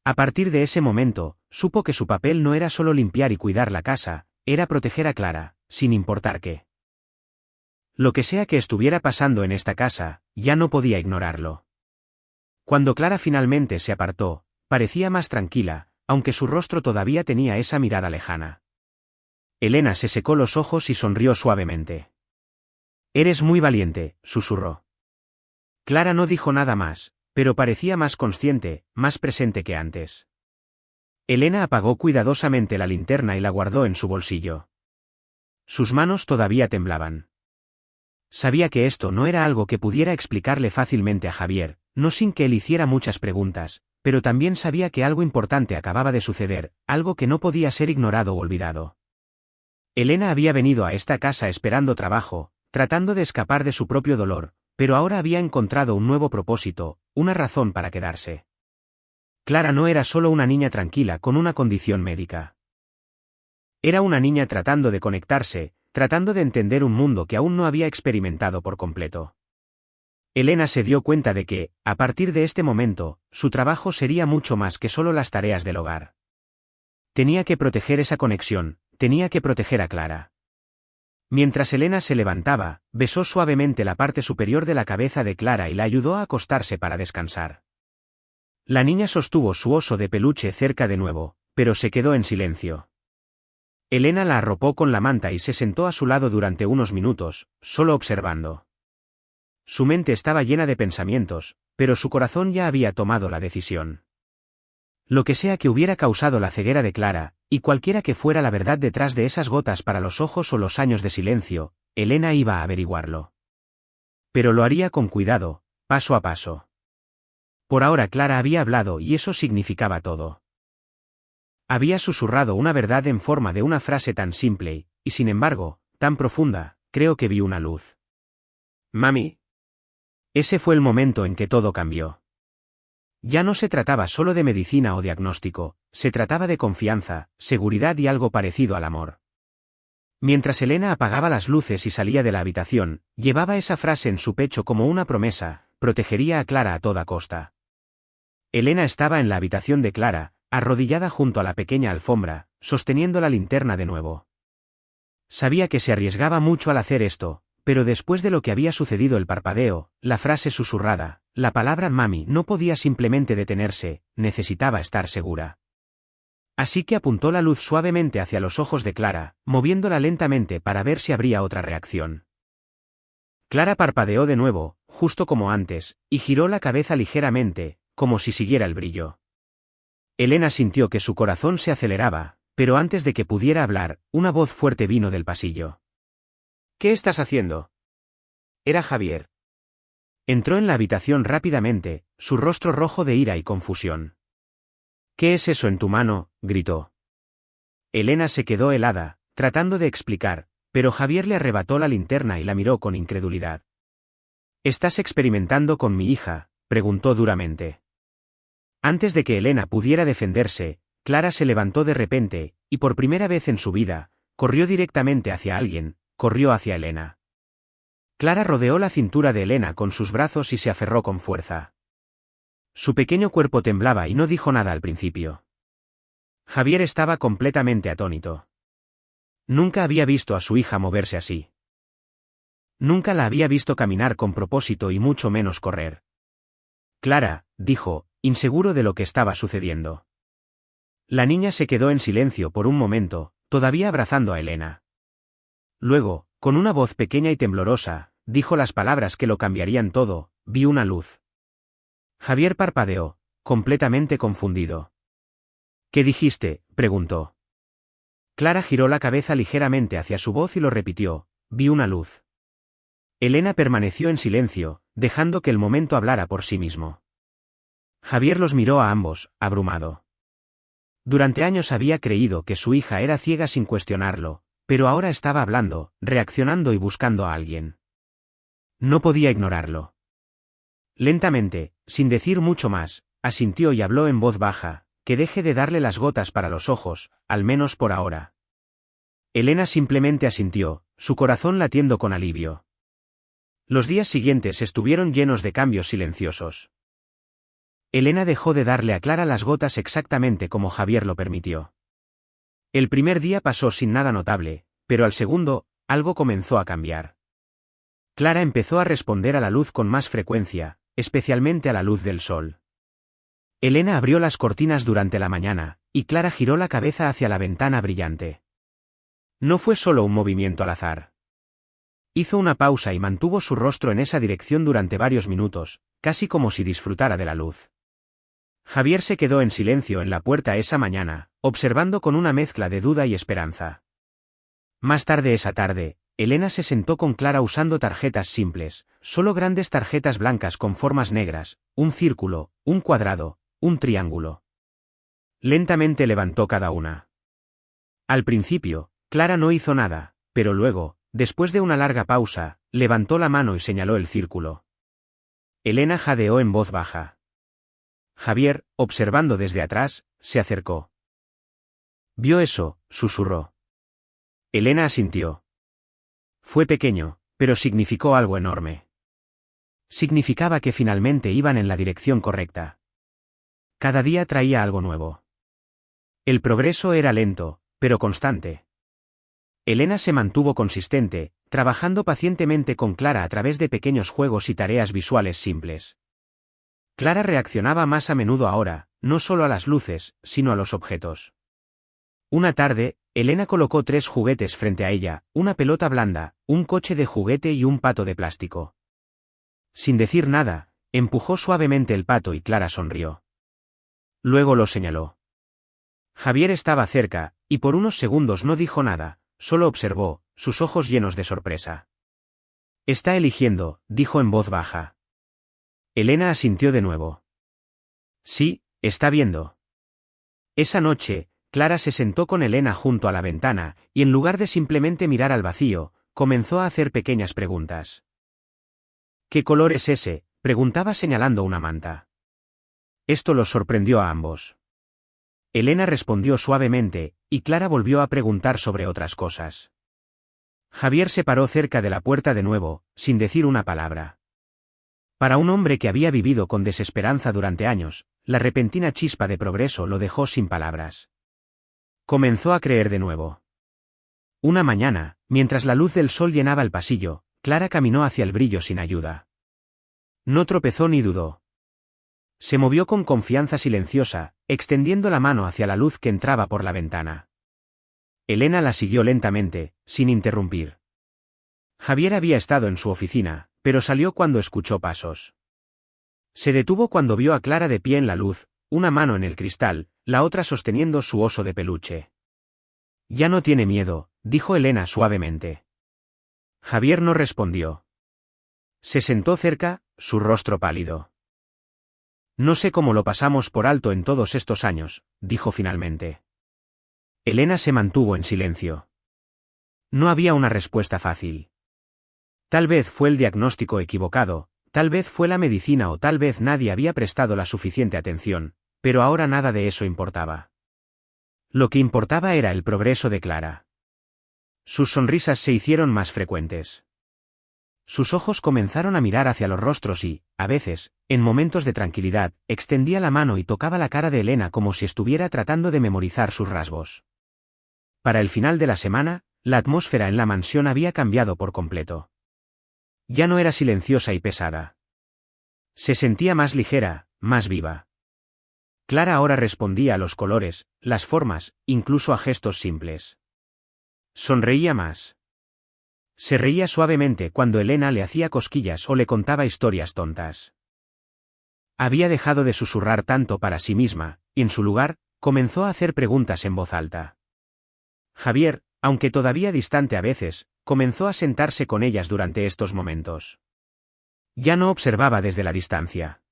A partir de ese momento, supo que su papel no era solo limpiar y cuidar la casa, era proteger a Clara, sin importar qué. Lo que sea que estuviera pasando en esta casa, ya no podía ignorarlo. Cuando Clara finalmente se apartó, parecía más tranquila, aunque su rostro todavía tenía esa mirada lejana. Elena se secó los ojos y sonrió suavemente. Eres muy valiente, susurró. Clara no dijo nada más, pero parecía más consciente, más presente que antes. Elena apagó cuidadosamente la linterna y la guardó en su bolsillo. Sus manos todavía temblaban. Sabía que esto no era algo que pudiera explicarle fácilmente a Javier, no sin que él hiciera muchas preguntas, pero también sabía que algo importante acababa de suceder, algo que no podía ser ignorado o olvidado. Elena había venido a esta casa esperando trabajo, tratando de escapar de su propio dolor, pero ahora había encontrado un nuevo propósito, una razón para quedarse. Clara no era solo una niña tranquila con una condición médica. Era una niña tratando de conectarse, tratando de entender un mundo que aún no había experimentado por completo. Elena se dio cuenta de que, a partir de este momento, su trabajo sería mucho más que solo las tareas del hogar. Tenía que proteger esa conexión, tenía que proteger a Clara. Mientras Elena se levantaba, besó suavemente la parte superior de la cabeza de Clara y la ayudó a acostarse para descansar. La niña sostuvo su oso de peluche cerca de nuevo, pero se quedó en silencio. Elena la arropó con la manta y se sentó a su lado durante unos minutos, solo observando. Su mente estaba llena de pensamientos, pero su corazón ya había tomado la decisión. Lo que sea que hubiera causado la ceguera de Clara, y cualquiera que fuera la verdad detrás de esas gotas para los ojos o los años de silencio, Elena iba a averiguarlo. Pero lo haría con cuidado, paso a paso. Por ahora Clara había hablado y eso significaba todo. Había susurrado una verdad en forma de una frase tan simple, y sin embargo, tan profunda, creo que vi una luz. Mami. Ese fue el momento en que todo cambió. Ya no se trataba solo de medicina o diagnóstico, se trataba de confianza, seguridad y algo parecido al amor. Mientras Elena apagaba las luces y salía de la habitación, llevaba esa frase en su pecho como una promesa, protegería a Clara a toda costa. Elena estaba en la habitación de Clara, arrodillada junto a la pequeña alfombra, sosteniendo la linterna de nuevo. Sabía que se arriesgaba mucho al hacer esto, pero después de lo que había sucedido, el parpadeo, la frase susurrada, la palabra mami, no podía simplemente detenerse, necesitaba estar segura. Así que apuntó la luz suavemente hacia los ojos de Clara, moviéndola lentamente para ver si habría otra reacción. Clara parpadeó de nuevo, justo como antes, y giró la cabeza ligeramente, como si siguiera el brillo. Elena sintió que su corazón se aceleraba, pero antes de que pudiera hablar, una voz fuerte vino del pasillo. ¿Qué estás haciendo? Era Javier. Entró en la habitación rápidamente, su rostro rojo de ira y confusión. ¿Qué es eso en tu mano?, gritó. Elena se quedó helada, tratando de explicar, pero Javier le arrebató la linterna y la miró con incredulidad. ¿Estás experimentando con mi hija?, preguntó duramente. Antes de que Elena pudiera defenderse, Clara se levantó de repente, y por primera vez en su vida, corrió directamente hacia alguien, corrió hacia Elena. Clara rodeó la cintura de Elena con sus brazos y se aferró con fuerza. Su pequeño cuerpo temblaba y no dijo nada al principio. Javier estaba completamente atónito. Nunca había visto a su hija moverse así. Nunca la había visto caminar con propósito y mucho menos correr. Clara, dijo, inseguro de lo que estaba sucediendo. La niña se quedó en silencio por un momento, todavía abrazando a Elena. Luego, con una voz pequeña y temblorosa, dijo las palabras que lo cambiarían todo: vi una luz. Javier parpadeó, completamente confundido. ¿Qué dijiste?, preguntó. Clara giró la cabeza ligeramente hacia su voz y lo repitió: vi una luz. Elena permaneció en silencio, dejando que el momento hablara por sí mismo. Javier los miró a ambos, abrumado. Durante años había creído que su hija era ciega sin cuestionarlo, pero ahora estaba hablando, reaccionando y buscando a alguien. No podía ignorarlo. Lentamente, sin decir mucho más, asintió y habló en voz baja: que deje de darle las gotas para los ojos, al menos por ahora. Elena simplemente asintió, su corazón latiendo con alivio. Los días siguientes estuvieron llenos de cambios silenciosos. Elena dejó de darle a Clara las gotas exactamente como Javier lo permitió. El primer día pasó sin nada notable, pero al segundo, algo comenzó a cambiar. Clara empezó a responder a la luz con más frecuencia, especialmente a la luz del sol. Elena abrió las cortinas durante la mañana, y Clara giró la cabeza hacia la ventana brillante. No fue solo un movimiento al azar. Hizo una pausa y mantuvo su rostro en esa dirección durante varios minutos, casi como si disfrutara de la luz. Javier se quedó en silencio en la puerta esa mañana, observando con una mezcla de duda y esperanza. Más tarde esa tarde, Elena se sentó con Clara usando tarjetas simples, solo grandes tarjetas blancas con formas negras, un círculo, un cuadrado, un triángulo. Lentamente levantó cada una. Al principio, Clara no hizo nada, pero luego, después de una larga pausa, levantó la mano y señaló el círculo. Elena jadeó en voz baja. Javier, observando desde atrás, se acercó. «¿Vio eso?», susurró. Elena asintió. Fue pequeño, pero significó algo enorme. Significaba que finalmente iban en la dirección correcta. Cada día traía algo nuevo. El progreso era lento, pero constante. Elena se mantuvo consistente, trabajando pacientemente con Clara a través de pequeños juegos y tareas visuales simples. Clara reaccionaba más a menudo ahora, no solo a las luces, sino a los objetos. Una tarde, Elena colocó 3 juguetes frente a ella, una pelota blanda, un coche de juguete y un pato de plástico. Sin decir nada, empujó suavemente el pato y Clara sonrió. Luego lo señaló. Javier estaba cerca, y por unos segundos no dijo nada, solo observó, sus ojos llenos de sorpresa. «Está eligiendo», dijo en voz baja. Elena asintió de nuevo. «Sí, está viendo». Esa noche, Clara se sentó con Elena junto a la ventana, y en lugar de simplemente mirar al vacío, comenzó a hacer pequeñas preguntas. «¿Qué color es ese?», preguntaba señalando una manta. Esto los sorprendió a ambos. Elena respondió suavemente, y Clara volvió a preguntar sobre otras cosas. Javier se paró cerca de la puerta de nuevo, sin decir una palabra. Para un hombre que había vivido con desesperanza durante años, la repentina chispa de progreso lo dejó sin palabras. Comenzó a creer de nuevo. Una mañana, mientras la luz del sol llenaba el pasillo, Clara caminó hacia el brillo sin ayuda. No tropezó ni dudó. Se movió con confianza silenciosa, extendiendo la mano hacia la luz que entraba por la ventana. Elena la siguió lentamente, sin interrumpir. Javier había estado en su oficina, pero salió cuando escuchó pasos. Se detuvo cuando vio a Clara de pie en la luz, una mano en el cristal, la otra sosteniendo su oso de peluche. «Ya no tiene miedo», dijo Elena suavemente. Javier no respondió. Se sentó cerca, su rostro pálido. «No sé cómo lo pasamos por alto en todos estos años», dijo finalmente. Elena se mantuvo en silencio. No había una respuesta fácil. Tal vez fue el diagnóstico equivocado, tal vez fue la medicina o tal vez nadie había prestado la suficiente atención, pero ahora nada de eso importaba. Lo que importaba era el progreso de Clara. Sus sonrisas se hicieron más frecuentes. Sus ojos comenzaron a mirar hacia los rostros y, a veces, en momentos de tranquilidad, extendía la mano y tocaba la cara de Elena como si estuviera tratando de memorizar sus rasgos. Para el final de la semana, la atmósfera en la mansión había cambiado por completo. Ya no era silenciosa y pesada. Se sentía más ligera, más viva. Clara ahora respondía a los colores, las formas, incluso a gestos simples. Sonreía más. Se reía suavemente cuando Elena le hacía cosquillas o le contaba historias tontas. Había dejado de susurrar tanto para sí misma, y en su lugar, comenzó a hacer preguntas en voz alta. Javier, aunque todavía distante a veces, comenzó a sentarse con ellas durante estos momentos. Ya no observaba desde la distancia.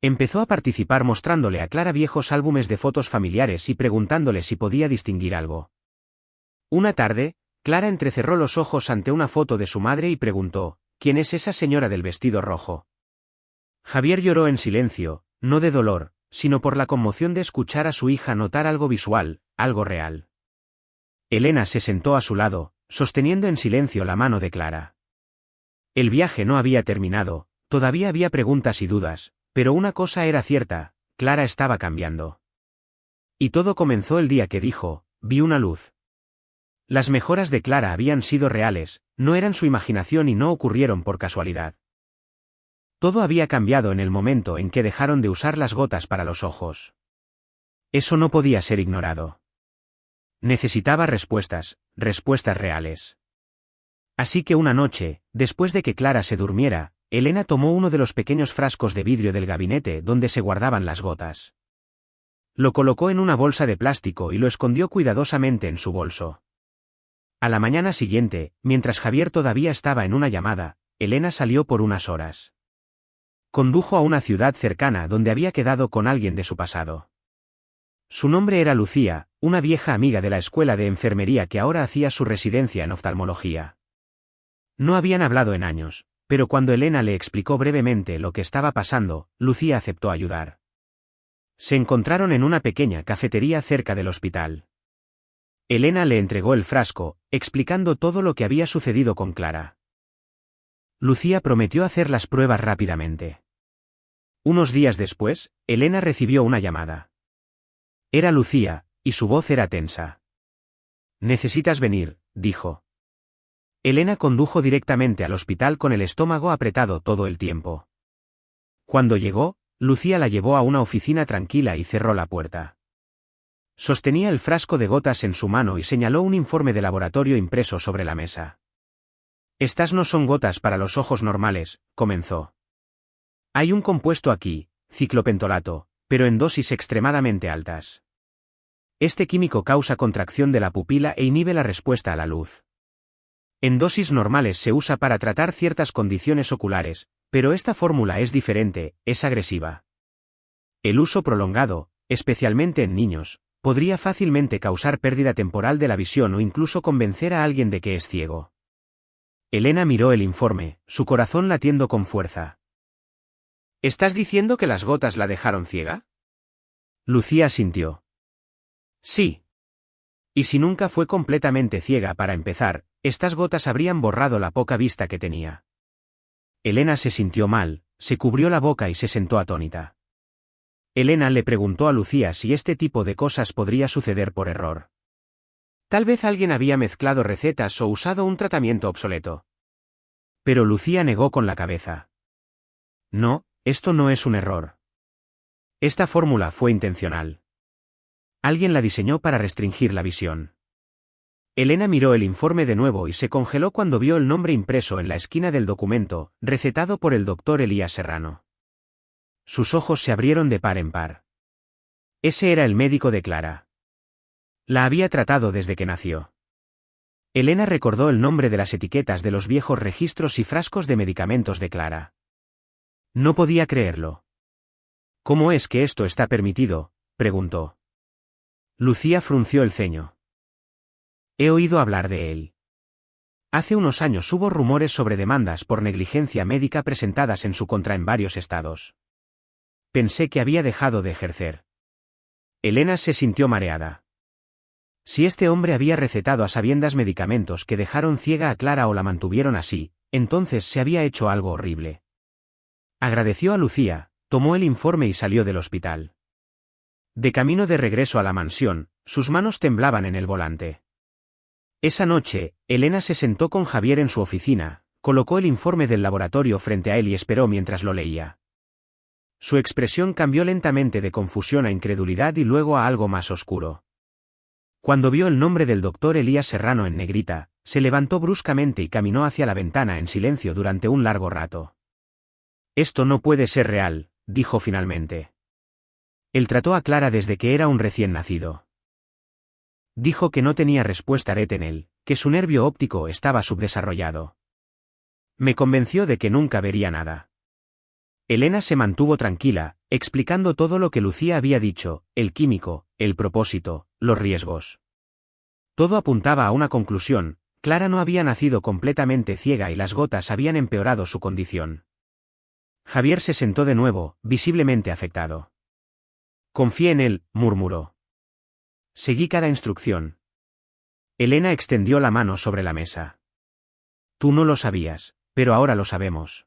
Empezó a participar mostrándole a Clara viejos álbumes de fotos familiares y preguntándole si podía distinguir algo. Una tarde, Clara entrecerró los ojos ante una foto de su madre y preguntó, «¿Quién es esa señora del vestido rojo?». Javier lloró en silencio, no de dolor, sino por la conmoción de escuchar a su hija notar algo visual, algo real. Elena se sentó a su lado, sosteniendo en silencio la mano de Clara. El viaje no había terminado, todavía había preguntas y dudas, pero una cosa era cierta, Clara estaba cambiando. Y todo comenzó el día que dijo, «Vi una luz». Las mejoras de Clara habían sido reales, no eran su imaginación y no ocurrieron por casualidad. Todo había cambiado en el momento en que dejaron de usar las gotas para los ojos. Eso no podía ser ignorado. Necesitaba respuestas, respuestas reales. Así que una noche, después de que Clara se durmiera, Elena tomó uno de los pequeños frascos de vidrio del gabinete donde se guardaban las gotas. Lo colocó en una bolsa de plástico y lo escondió cuidadosamente en su bolso. A la mañana siguiente, mientras Javier todavía estaba en una llamada, Elena salió por unas horas. Condujo a una ciudad cercana donde había quedado con alguien de su pasado. Su nombre era Lucía, una vieja amiga de la escuela de enfermería que ahora hacía su residencia en oftalmología. No habían hablado en años, pero cuando Elena le explicó brevemente lo que estaba pasando, Lucía aceptó ayudar. Se encontraron en una pequeña cafetería cerca del hospital. Elena le entregó el frasco, explicando todo lo que había sucedido con Clara. Lucía prometió hacer las pruebas rápidamente. Unos días después, Elena recibió una llamada. Era Lucía, y su voz era tensa. «Necesitas venir», dijo. Elena condujo directamente al hospital con el estómago apretado todo el tiempo. Cuando llegó, Lucía la llevó a una oficina tranquila y cerró la puerta. Sostenía el frasco de gotas en su mano y señaló un informe de laboratorio impreso sobre la mesa. «Estas no son gotas para los ojos normales», comenzó. «Hay un compuesto aquí, ciclopentolato, pero en dosis extremadamente altas. Este químico causa contracción de la pupila e inhibe la respuesta a la luz. En dosis normales se usa para tratar ciertas condiciones oculares, pero esta fórmula es diferente, es agresiva. El uso prolongado, especialmente en niños, podría fácilmente causar pérdida temporal de la visión o incluso convencer a alguien de que es ciego». Elena miró el informe, su corazón latiendo con fuerza. «¿Estás diciendo que las gotas la dejaron ciega?» Lucía asintió. «Sí. Y si nunca fue completamente ciega para empezar, estas gotas habrían borrado la poca vista que tenía». Elena se sintió mal, se cubrió la boca y se sentó atónita. Elena le preguntó a Lucía si este tipo de cosas podría suceder por error. Tal vez alguien había mezclado recetas o usado un tratamiento obsoleto. Pero Lucía negó con la cabeza. «No, esto no es un error. Esta fórmula fue intencional. Alguien la diseñó para restringir la visión». Elena miró el informe de nuevo y se congeló cuando vio el nombre impreso en la esquina del documento, recetado por el doctor Elías Serrano. Sus ojos se abrieron de par en par. Ese era el médico de Clara. La había tratado desde que nació. Elena recordó el nombre de las etiquetas de los viejos registros y frascos de medicamentos de Clara. No podía creerlo. «¿Cómo es que esto está permitido?», preguntó. Lucía frunció el ceño. «He oído hablar de él. Hace unos años hubo rumores sobre demandas por negligencia médica presentadas en su contra en varios estados. Pensé que había dejado de ejercer». Elena se sintió mareada. Si este hombre había recetado a sabiendas medicamentos que dejaron ciega a Clara o la mantuvieron así, entonces se había hecho algo horrible. Agradeció a Lucía, tomó el informe y salió del hospital. De camino de regreso a la mansión, sus manos temblaban en el volante. Esa noche, Elena se sentó con Javier en su oficina, colocó el informe del laboratorio frente a él y esperó mientras lo leía. Su expresión cambió lentamente de confusión a incredulidad y luego a algo más oscuro. Cuando vio el nombre del doctor Elías Serrano en negrita, se levantó bruscamente y caminó hacia la ventana en silencio durante un largo rato. «Esto no puede ser real», dijo finalmente. Él trató a Clara desde que era un recién nacido. Dijo que no tenía respuesta retinal, que su nervio óptico estaba subdesarrollado. Me convenció de que nunca vería nada. Elena se mantuvo tranquila, explicando todo lo que Lucía había dicho, el químico, el propósito, los riesgos. Todo apuntaba a una conclusión: Clara no había nacido completamente ciega y las gotas habían empeorado su condición. Javier se sentó de nuevo, visiblemente afectado. «Confié en él», murmuró. «Seguí cada instrucción». Elena extendió la mano sobre la mesa. «Tú no lo sabías, pero ahora lo sabemos».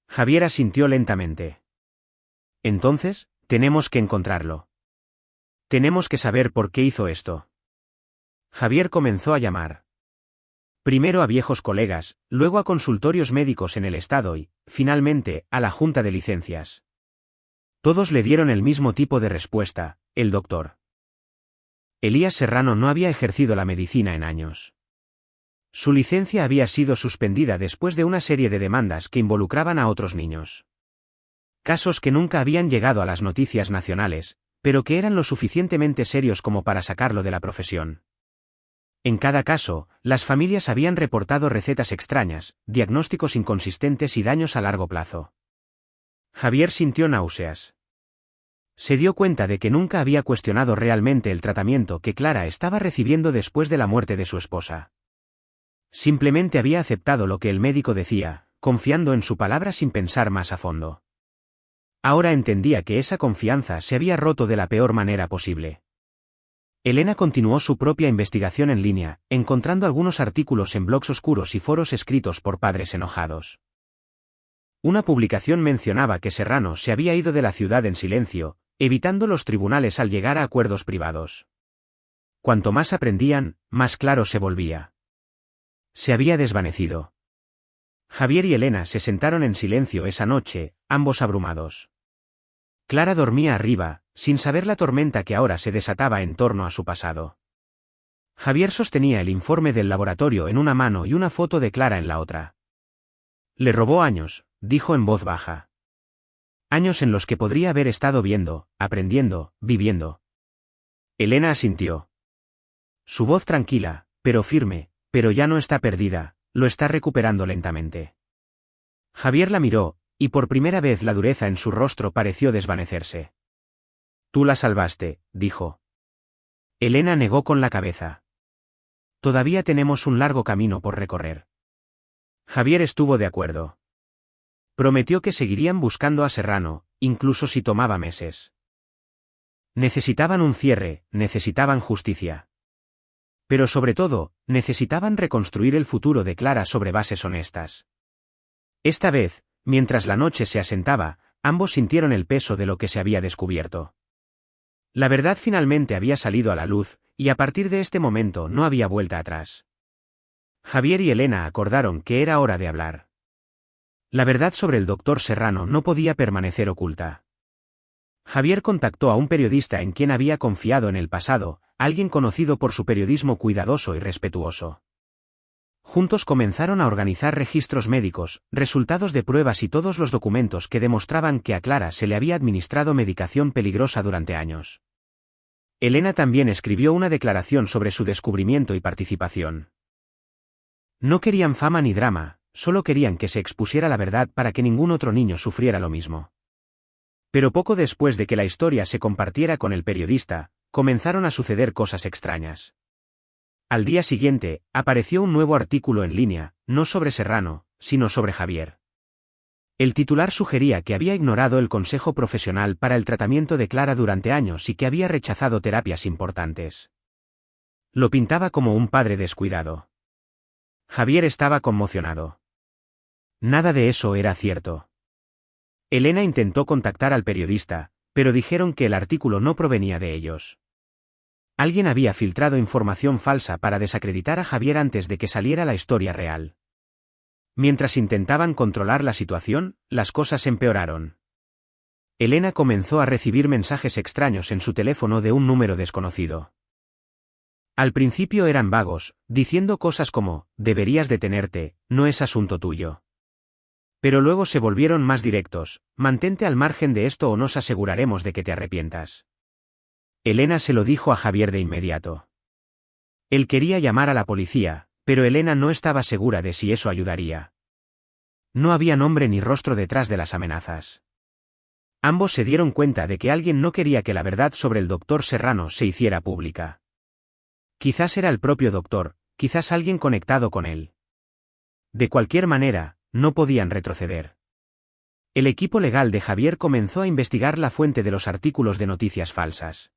Javier asintió lentamente. «Entonces, tenemos que encontrarlo. Tenemos que saber por qué hizo esto». Javier comenzó a llamar. Primero a viejos colegas, luego a consultorios médicos en el estado y, finalmente, a la junta de licencias. Todos le dieron el mismo tipo de respuesta: el doctor Elías Serrano no había ejercido la medicina en años. Su licencia había sido suspendida después de una serie de demandas que involucraban a otros niños. Casos que nunca habían llegado a las noticias nacionales, pero que eran lo suficientemente serios como para sacarlo de la profesión. En cada caso, las familias habían reportado recetas extrañas, diagnósticos inconsistentes y daños a largo plazo. Javier sintió náuseas. Se dio cuenta de que nunca había cuestionado realmente el tratamiento que Clara estaba recibiendo después de la muerte de su esposa. Simplemente había aceptado lo que el médico decía, confiando en su palabra sin pensar más a fondo. Ahora entendía que esa confianza se había roto de la peor manera posible. Elena continuó su propia investigación en línea, encontrando algunos artículos en blogs oscuros y foros escritos por padres enojados. Una publicación mencionaba que Serrano se había ido de la ciudad en silencio, evitando los tribunales al llegar a acuerdos privados. Cuanto más aprendían, más claro se volvía. Se había desvanecido. Javier y Elena se sentaron en silencio esa noche, ambos abrumados. Clara dormía arriba, sin saber la tormenta que ahora se desataba en torno a su pasado. Javier sostenía el informe del laboratorio en una mano y una foto de Clara en la otra. Le robó años, dijo en voz baja. Años en los que podría haber estado viendo, aprendiendo, viviendo. Elena asintió. Su voz tranquila, pero firme, pero ya no está perdida, lo está recuperando lentamente. Javier la miró, y por primera vez la dureza en su rostro pareció desvanecerse. Tú la salvaste, dijo. Elena negó con la cabeza. Todavía tenemos un largo camino por recorrer. Javier estuvo de acuerdo. Prometió que seguirían buscando a Serrano, incluso si tomaba meses. Necesitaban un cierre, necesitaban justicia. Pero sobre todo, necesitaban reconstruir el futuro de Clara sobre bases honestas. Esta vez, mientras la noche se asentaba, ambos sintieron el peso de lo que se había descubierto. La verdad finalmente había salido a la luz, y a partir de este momento no había vuelta atrás. Javier y Elena acordaron que era hora de hablar. La verdad sobre el doctor Serrano no podía permanecer oculta. Javier contactó a un periodista en quien había confiado en el pasado, alguien conocido por su periodismo cuidadoso y respetuoso. Juntos comenzaron a organizar registros médicos, resultados de pruebas y todos los documentos que demostraban que a Clara se le había administrado medicación peligrosa durante años. Elena también escribió una declaración sobre su descubrimiento y participación. No querían fama ni drama, solo querían que se expusiera la verdad para que ningún otro niño sufriera lo mismo. Pero poco después de que la historia se compartiera con el periodista, comenzaron a suceder cosas extrañas. Al día siguiente, apareció un nuevo artículo en línea, no sobre Serrano, sino sobre Javier. El titular sugería que había ignorado el consejo profesional para el tratamiento de Clara durante años y que había rechazado terapias importantes. Lo pintaba como un padre descuidado. Javier estaba conmocionado. Nada de eso era cierto. Elena intentó contactar al periodista, pero dijeron que el artículo no provenía de ellos. Alguien había filtrado información falsa para desacreditar a Javier antes de que saliera la historia real. Mientras intentaban controlar la situación, las cosas empeoraron. Elena comenzó a recibir mensajes extraños en su teléfono de un número desconocido. Al principio eran vagos, diciendo cosas como, deberías detenerte, no es asunto tuyo. Pero luego se volvieron más directos, mantente al margen de esto o nos aseguraremos de que te arrepientas. Elena se lo dijo a Javier de inmediato. Él quería llamar a la policía, pero Elena no estaba segura de si eso ayudaría. No había nombre ni rostro detrás de las amenazas. Ambos se dieron cuenta de que alguien no quería que la verdad sobre el doctor Serrano se hiciera pública. Quizás era el propio doctor, quizás alguien conectado con él. De cualquier manera, no podían retroceder. El equipo legal de Javier comenzó a investigar la fuente de los artículos de noticias falsas.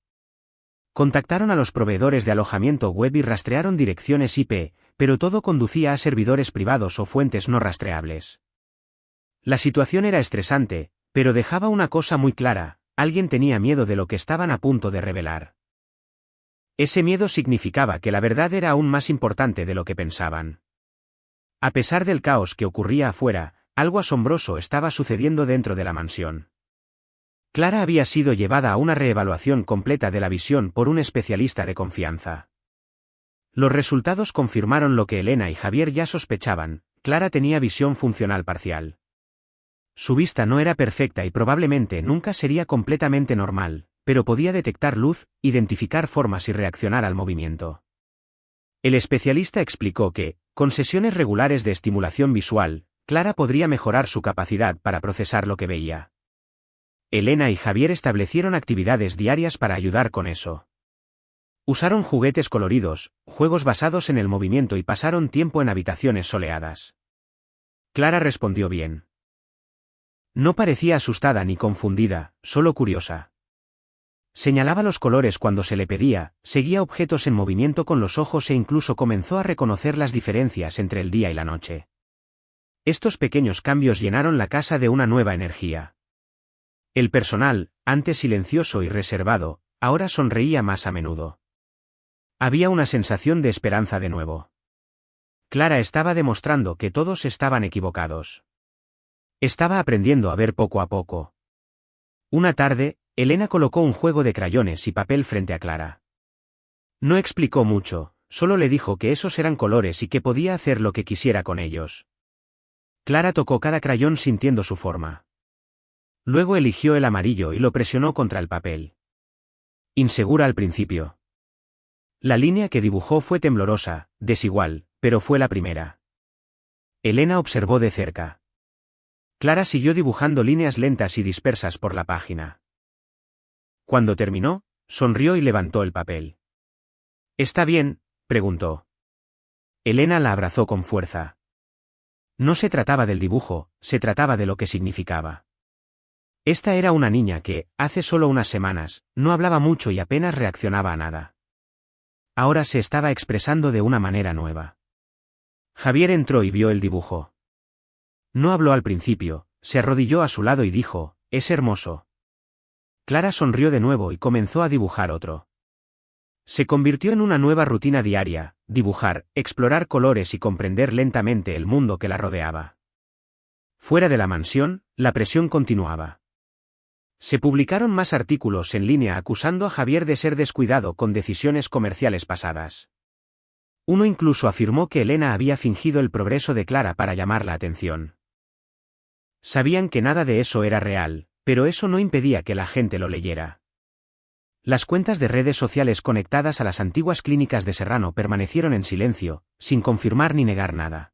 Contactaron a los proveedores de alojamiento web y rastrearon direcciones IP, pero todo conducía a servidores privados o fuentes no rastreables. La situación era estresante, pero dejaba una cosa muy clara, alguien tenía miedo de lo que estaban a punto de revelar. Ese miedo significaba que la verdad era aún más importante de lo que pensaban. A pesar del caos que ocurría afuera, algo asombroso estaba sucediendo dentro de la mansión. Clara había sido llevada a una reevaluación completa de la visión por un especialista de confianza. Los resultados confirmaron lo que Elena y Javier ya sospechaban, Clara tenía visión funcional parcial. Su vista no era perfecta y probablemente nunca sería completamente normal, pero podía detectar luz, identificar formas y reaccionar al movimiento. El especialista explicó que, con sesiones regulares de estimulación visual, Clara podría mejorar su capacidad para procesar lo que veía. Elena y Javier establecieron actividades diarias para ayudar con eso. Usaron juguetes coloridos, juegos basados en el movimiento y pasaron tiempo en habitaciones soleadas. Clara respondió bien. No parecía asustada ni confundida, solo curiosa. Señalaba los colores cuando se le pedía, seguía objetos en movimiento con los ojos e incluso comenzó a reconocer las diferencias entre el día y la noche. Estos pequeños cambios llenaron la casa de una nueva energía. El personal, antes silencioso y reservado, ahora sonreía más a menudo. Había una sensación de esperanza de nuevo. Clara estaba demostrando que todos estaban equivocados. Estaba aprendiendo a ver poco a poco. Una tarde, Elena colocó un juego de crayones y papel frente a Clara. No explicó mucho, solo le dijo que esos eran colores y que podía hacer lo que quisiera con ellos. Clara tocó cada crayón sintiendo su forma. Luego eligió el amarillo y lo presionó contra el papel. Insegura al principio. La línea que dibujó fue temblorosa, desigual, pero fue la primera. Elena observó de cerca. Clara siguió dibujando líneas lentas y dispersas por la página. Cuando terminó, sonrió y levantó el papel. ¿Está bien?, preguntó. Elena la abrazó con fuerza. No se trataba del dibujo, se trataba de lo que significaba. Esta era una niña que, hace solo unas semanas, no hablaba mucho y apenas reaccionaba a nada. Ahora se estaba expresando de una manera nueva. Javier entró y vio el dibujo. No habló al principio, se arrodilló a su lado y dijo, «Es hermoso». Clara sonrió de nuevo y comenzó a dibujar otro. Se convirtió en una nueva rutina diaria, dibujar, explorar colores y comprender lentamente el mundo que la rodeaba. Fuera de la mansión, la presión continuaba. Se publicaron más artículos en línea acusando a Javier de ser descuidado con decisiones comerciales pasadas. Uno incluso afirmó que Elena había fingido el progreso de Clara para llamar la atención. Sabían que nada de eso era real, pero eso no impedía que la gente lo leyera. Las cuentas de redes sociales conectadas a las antiguas clínicas de Serrano permanecieron en silencio, sin confirmar ni negar nada.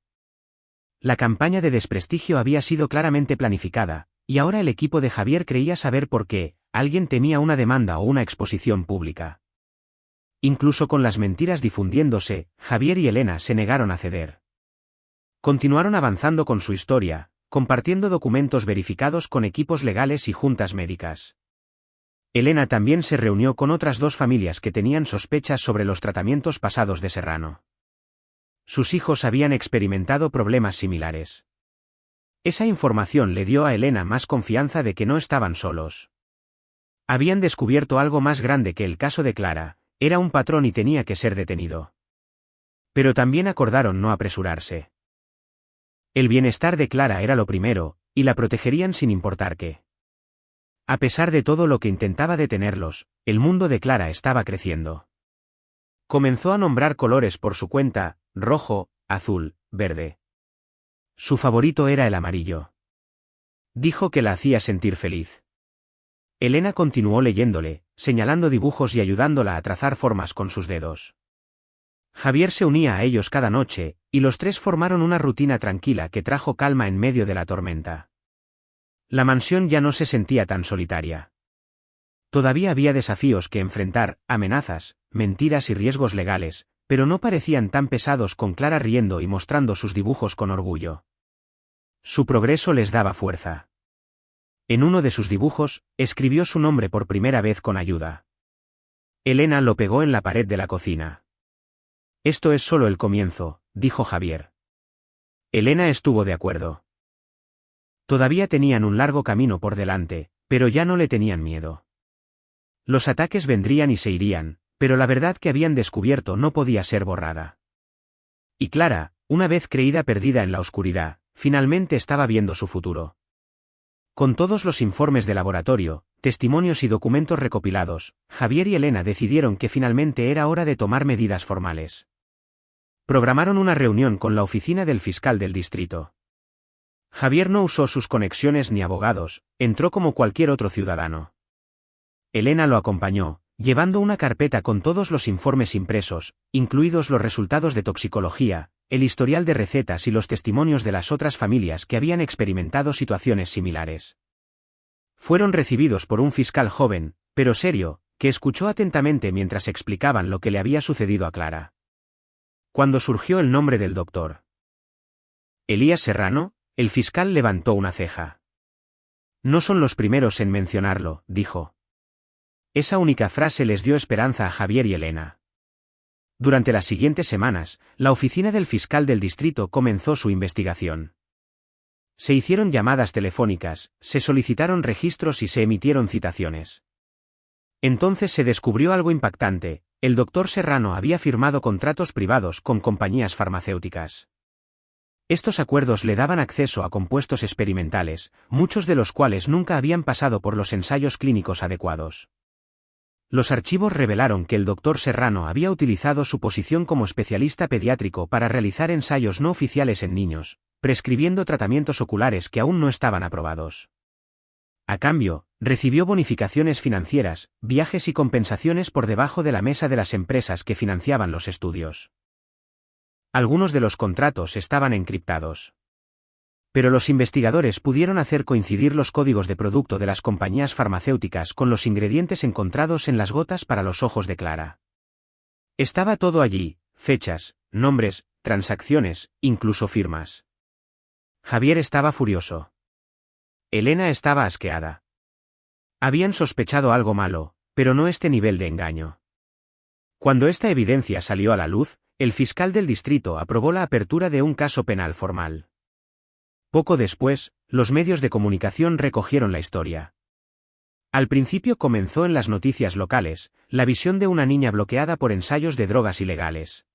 La campaña de desprestigio había sido claramente planificada, y ahora el equipo de Javier creía saber por qué, alguien temía una demanda o una exposición pública. Incluso con las mentiras difundiéndose, Javier y Elena se negaron a ceder. Continuaron avanzando con su historia, compartiendo documentos verificados con equipos legales y juntas médicas. Elena también se reunió con otras dos familias que tenían sospechas sobre los tratamientos pasados de Serrano. Sus hijos habían experimentado problemas similares. Esa información le dio a Elena más confianza de que no estaban solos. Habían descubierto algo más grande que el caso de Clara, era un patrón y tenía que ser detenido. Pero también acordaron no apresurarse. El bienestar de Clara era lo primero, y la protegerían sin importar qué. A pesar de todo lo que intentaba detenerlos, el mundo de Clara estaba creciendo. Comenzó a nombrar colores por su cuenta, rojo, azul, verde. Su favorito era el amarillo. Dijo que la hacía sentir feliz. Elena continuó leyéndole, señalando dibujos y ayudándola a trazar formas con sus dedos. Javier se unía a ellos cada noche, y los tres formaron una rutina tranquila que trajo calma en medio de la tormenta. La mansión ya no se sentía tan solitaria. Todavía había desafíos que enfrentar, amenazas, mentiras y riesgos legales, pero no parecían tan pesados con Clara riendo y mostrando sus dibujos con orgullo. Su progreso les daba fuerza. En uno de sus dibujos, escribió su nombre por primera vez con ayuda. Elena lo pegó en la pared de la cocina. Esto es solo el comienzo, dijo Javier. Elena estuvo de acuerdo. Todavía tenían un largo camino por delante, pero ya no le tenían miedo. Los ataques vendrían y se irían, pero la verdad que habían descubierto no podía ser borrada. Y Clara, una vez creída perdida en la oscuridad, finalmente estaba viendo su futuro. Con todos los informes de laboratorio, testimonios y documentos recopilados, Javier y Elena decidieron que finalmente era hora de tomar medidas formales. Programaron una reunión con la oficina del fiscal del distrito. Javier no usó sus conexiones ni abogados, entró como cualquier otro ciudadano. Elena lo acompañó, llevando una carpeta con todos los informes impresos, incluidos los resultados de toxicología, el historial de recetas y los testimonios de las otras familias que habían experimentado situaciones similares. Fueron recibidos por un fiscal joven, pero serio, que escuchó atentamente mientras explicaban lo que le había sucedido a Clara. Cuando surgió el nombre del doctor Elías Serrano, el fiscal levantó una ceja. No son los primeros en mencionarlo, dijo. Esa única frase les dio esperanza a Javier y Elena. Durante las siguientes semanas, la oficina del fiscal del distrito comenzó su investigación. Se hicieron llamadas telefónicas, se solicitaron registros y se emitieron citaciones. Entonces se descubrió algo impactante: el doctor Serrano había firmado contratos privados con compañías farmacéuticas. Estos acuerdos le daban acceso a compuestos experimentales, muchos de los cuales nunca habían pasado por los ensayos clínicos adecuados. Los archivos revelaron que el doctor Serrano había utilizado su posición como especialista pediátrico para realizar ensayos no oficiales en niños, prescribiendo tratamientos oculares que aún no estaban aprobados. A cambio, recibió bonificaciones financieras, viajes y compensaciones por debajo de la mesa de las empresas que financiaban los estudios. Algunos de los contratos estaban encriptados. Pero los investigadores pudieron hacer coincidir los códigos de producto de las compañías farmacéuticas con los ingredientes encontrados en las gotas para los ojos de Clara. Estaba todo allí: fechas, nombres, transacciones, incluso firmas. Javier estaba furioso. Elena estaba asqueada. Habían sospechado algo malo, pero no este nivel de engaño. Cuando esta evidencia salió a la luz, el fiscal del distrito aprobó la apertura de un caso penal formal. Poco después, los medios de comunicación recogieron la historia. Al principio comenzó en las noticias locales, la visión de una niña bloqueada por ensayos de drogas ilegales.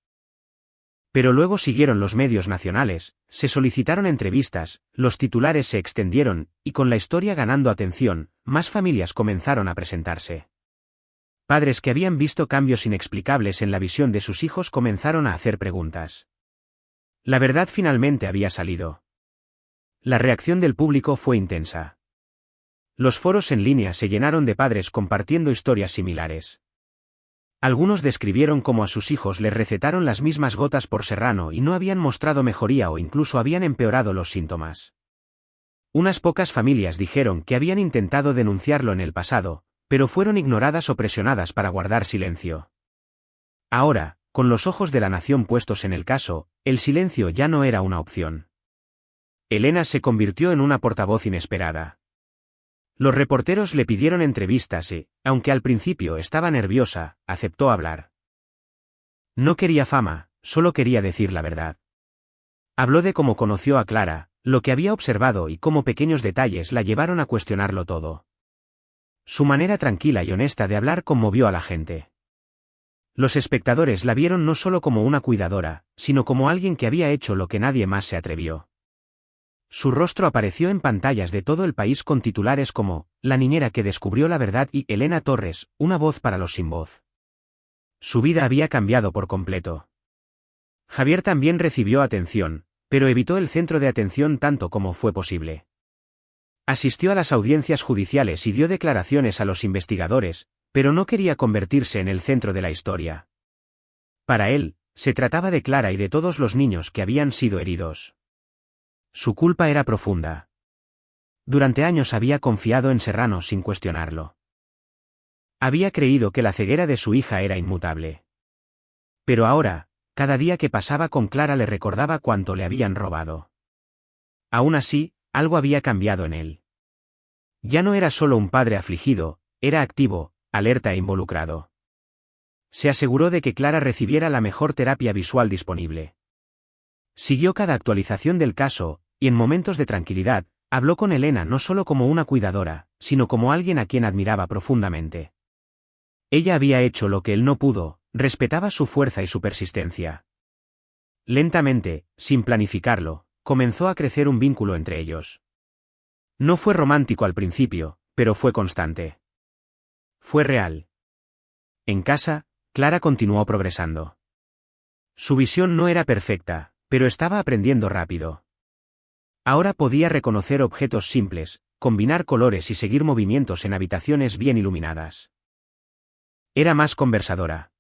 Pero luego siguieron los medios nacionales, se solicitaron entrevistas, los titulares se extendieron, y con la historia ganando atención, más familias comenzaron a presentarse. Padres que habían visto cambios inexplicables en la visión de sus hijos comenzaron a hacer preguntas. La verdad finalmente había salido. La reacción del público fue intensa. Los foros en línea se llenaron de padres compartiendo historias similares. Algunos describieron cómo a sus hijos les recetaron las mismas gotas por Serrano y no habían mostrado mejoría o incluso habían empeorado los síntomas. Unas pocas familias dijeron que habían intentado denunciarlo en el pasado, pero fueron ignoradas o presionadas para guardar silencio. Ahora, con los ojos de la nación puestos en el caso, el silencio ya no era una opción. Elena se convirtió en una portavoz inesperada. Los reporteros le pidieron entrevistas y, aunque al principio estaba nerviosa, aceptó hablar. No quería fama, solo quería decir la verdad. Habló de cómo conoció a Clara, lo que había observado y cómo pequeños detalles la llevaron a cuestionarlo todo. Su manera tranquila y honesta de hablar conmovió a la gente. Los espectadores la vieron no solo como una cuidadora, sino como alguien que había hecho lo que nadie más se atrevió. Su rostro apareció en pantallas de todo el país con titulares como «La niñera que descubrió la verdad» y «Elena Torres, una voz para los sin voz». Su vida había cambiado por completo. Javier también recibió atención, pero evitó el centro de atención tanto como fue posible. Asistió a las audiencias judiciales y dio declaraciones a los investigadores, pero no quería convertirse en el centro de la historia. Para él, se trataba de Clara y de todos los niños que habían sido heridos. Su culpa era profunda. Durante años había confiado en Serrano sin cuestionarlo. Había creído que la ceguera de su hija era inmutable. Pero ahora, cada día que pasaba con Clara le recordaba cuánto le habían robado. Aún así, algo había cambiado en él. Ya no era solo un padre afligido, era activo, alerta e involucrado. Se aseguró de que Clara recibiera la mejor terapia visual disponible. Siguió cada actualización del caso, y en momentos de tranquilidad, habló con Elena no solo como una cuidadora, sino como alguien a quien admiraba profundamente. Ella había hecho lo que él no pudo, respetaba su fuerza y su persistencia. Lentamente, sin planificarlo, comenzó a crecer un vínculo entre ellos. No fue romántico al principio, pero fue constante. Fue real. En casa, Clara continuó progresando. Su visión no era perfecta, pero estaba aprendiendo rápido. Ahora podía reconocer objetos simples, combinar colores y seguir movimientos en habitaciones bien iluminadas. Era más conversadora.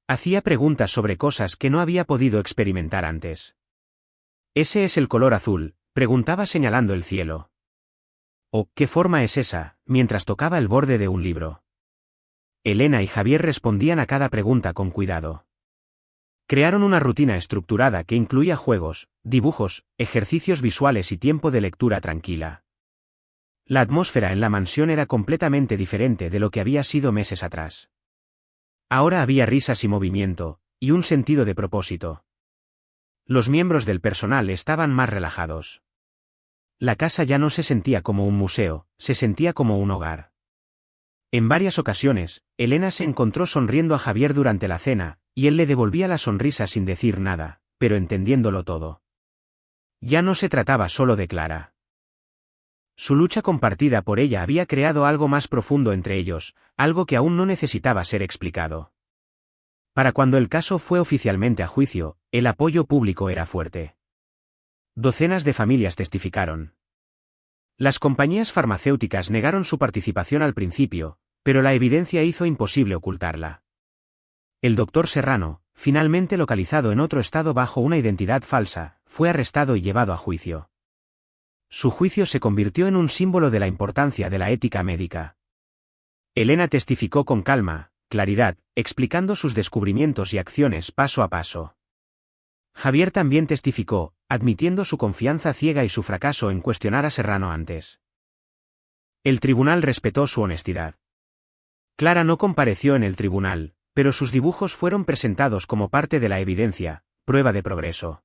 Hacía preguntas sobre cosas que no había podido experimentar antes. «¿Ese es el color azul?», preguntaba señalando el cielo. «¿O qué forma es esa?», mientras tocaba el borde de un libro. Elena y Javier respondían a cada pregunta con cuidado. Crearon una rutina estructurada que incluía juegos, dibujos, ejercicios visuales y tiempo de lectura tranquila. La atmósfera en la mansión era completamente diferente de lo que había sido meses atrás. Ahora había risas y movimiento, y un sentido de propósito. Los miembros del personal estaban más relajados. La casa ya no se sentía como un museo, se sentía como un hogar. En varias ocasiones, Elena se encontró sonriendo a Javier durante la cena, y él le devolvía la sonrisa sin decir nada, pero entendiéndolo todo. Ya no se trataba solo de Clara. Su lucha compartida por ella había creado algo más profundo entre ellos, algo que aún no necesitaba ser explicado. Para cuando el caso fue oficialmente a juicio, el apoyo público era fuerte. Docenas de familias testificaron. Las compañías farmacéuticas negaron su participación al principio, pero la evidencia hizo imposible ocultarla. El doctor Serrano, finalmente localizado en otro estado bajo una identidad falsa, fue arrestado y llevado a juicio. Su juicio se convirtió en un símbolo de la importancia de la ética médica. Elena testificó con calma, claridad, explicando sus descubrimientos y acciones paso a paso. Javier también testificó, admitiendo su confianza ciega y su fracaso en cuestionar a Serrano antes. El tribunal respetó su honestidad. Clara no compareció en el tribunal, pero sus dibujos fueron presentados como parte de la evidencia, prueba de progreso.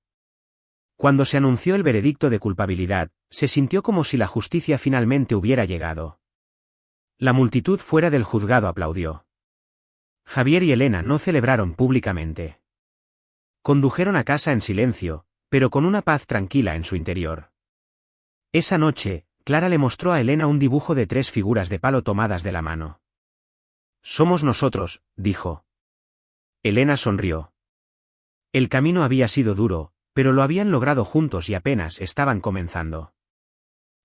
Cuando se anunció el veredicto de culpabilidad, se sintió como si la justicia finalmente hubiera llegado. La multitud fuera del juzgado aplaudió. Javier y Elena no celebraron públicamente. Condujeron a casa en silencio, pero con una paz tranquila en su interior. Esa noche, Clara le mostró a Elena un dibujo de 3 figuras de palo tomadas de la mano. «Somos nosotros», dijo. Elena sonrió. El camino había sido duro, pero lo habían logrado juntos y apenas estaban comenzando.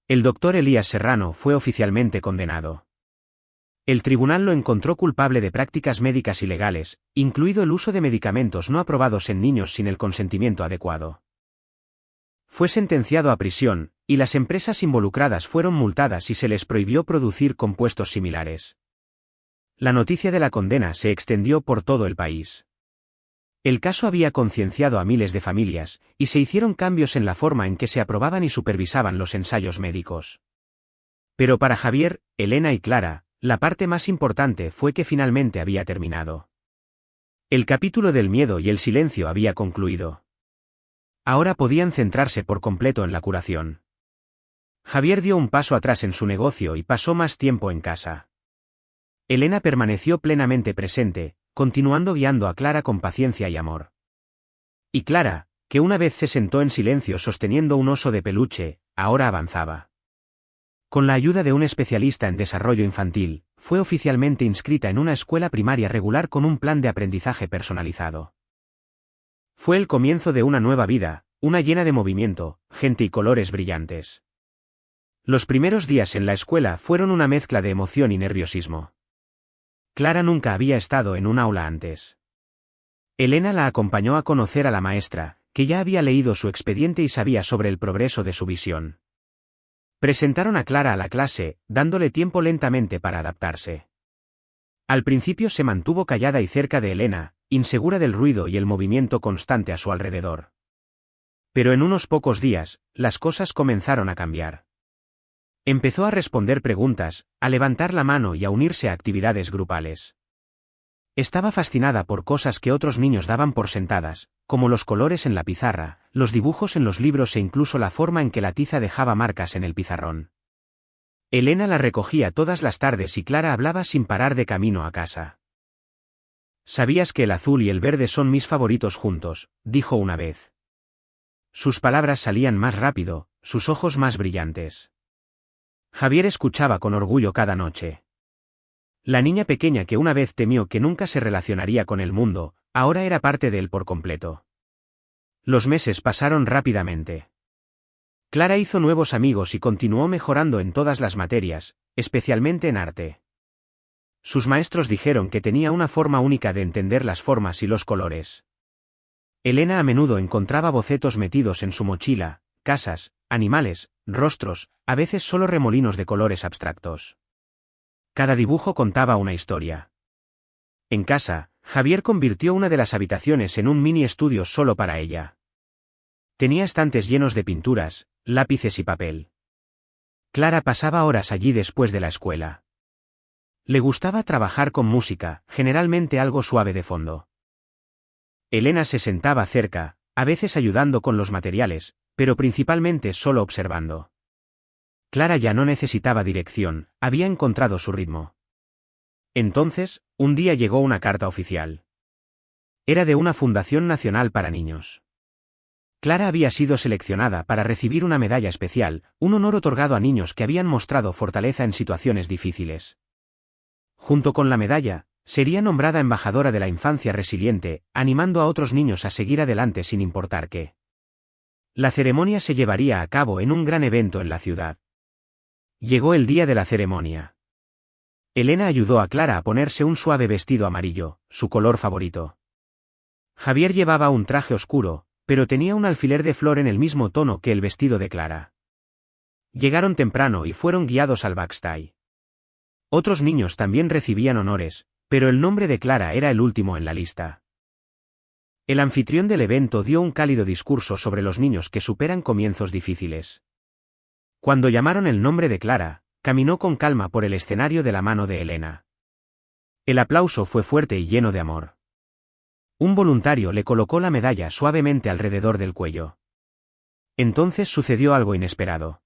El doctor Elías Serrano fue oficialmente condenado. El tribunal lo encontró culpable de prácticas médicas ilegales, incluido el uso de medicamentos no aprobados en niños sin el consentimiento adecuado. Fue sentenciado a prisión, y las empresas involucradas fueron multadas y se les prohibió producir compuestos similares. La noticia de la condena se extendió por todo el país. El caso había concienciado a miles de familias, y se hicieron cambios en la forma en que se aprobaban y supervisaban los ensayos médicos. Pero para Javier, Elena y Clara, la parte más importante fue que finalmente había terminado. El capítulo del miedo y el silencio había concluido. Ahora podían centrarse por completo en la curación. Javier dio un paso atrás en su negocio y pasó más tiempo en casa. Elena permaneció plenamente presente, continuando guiando a Clara con paciencia y amor. Y Clara, que una vez se sentó en silencio sosteniendo un oso de peluche, ahora avanzaba. Con la ayuda de un especialista en desarrollo infantil, fue oficialmente inscrita en una escuela primaria regular con un plan de aprendizaje personalizado. Fue el comienzo de una nueva vida, una llena de movimiento, gente y colores brillantes. Los primeros días en la escuela fueron una mezcla de emoción y nerviosismo. Clara nunca había estado en un aula antes. Elena la acompañó a conocer a la maestra, que ya había leído su expediente y sabía sobre el progreso de su visión. Presentaron a Clara a la clase, dándole tiempo lentamente para adaptarse. Al principio se mantuvo callada y cerca de Elena, insegura del ruido y el movimiento constante a su alrededor. Pero en unos pocos días, las cosas comenzaron a cambiar. Empezó a responder preguntas, a levantar la mano y a unirse a actividades grupales. Estaba fascinada por cosas que otros niños daban por sentadas, como los colores en la pizarra, los dibujos en los libros e incluso la forma en que la tiza dejaba marcas en el pizarrón. Elena la recogía todas las tardes y Clara hablaba sin parar de camino a casa. «¿Sabías que el azul y el verde son mis favoritos juntos?», dijo una vez. Sus palabras salían más rápido, sus ojos más brillantes. Javier escuchaba con orgullo cada noche. La niña pequeña que una vez temió que nunca se relacionaría con el mundo, ahora era parte de él por completo. Los meses pasaron rápidamente. Clara hizo nuevos amigos y continuó mejorando en todas las materias, especialmente en arte. sus maestros dijeron que tenía una forma única de entender las formas y los colores. Elena a menudo encontraba bocetos metidos en su mochila, casas, animales, rostros, a veces solo remolinos de colores abstractos. Cada dibujo contaba una historia. En casa, Javier convirtió una de las habitaciones en un mini estudio solo para ella. Tenía estantes llenos de pinturas, lápices y papel. Clara pasaba horas allí después de la escuela. Le gustaba trabajar con música, generalmente algo suave de fondo. Elena se sentaba cerca, a veces ayudando con los materiales, pero principalmente solo observando. Clara ya no necesitaba dirección, había encontrado su ritmo. Entonces, un día llegó una carta oficial. Era de una fundación nacional para niños. Clara había sido seleccionada para recibir una medalla especial, un honor otorgado a niños que habían mostrado fortaleza en situaciones difíciles. Junto con la medalla, sería nombrada embajadora de la infancia resiliente, animando a otros niños a seguir adelante sin importar qué. La ceremonia se llevaría a cabo en un gran evento en la ciudad. Llegó el día de la ceremonia. Elena ayudó a Clara a ponerse un suave vestido amarillo, su color favorito. Javier llevaba un traje oscuro, pero tenía un alfiler de flor en el mismo tono que el vestido de Clara. Llegaron temprano y fueron guiados al backstage. Otros niños también recibían honores, pero el nombre de Clara era el último en la lista. El anfitrión del evento dio un cálido discurso sobre los niños que superan comienzos difíciles. Cuando llamaron el nombre de Clara, caminó con calma por el escenario de la mano de Elena. El aplauso fue fuerte y lleno de amor. Un voluntario le colocó la medalla suavemente alrededor del cuello. Entonces sucedió algo inesperado.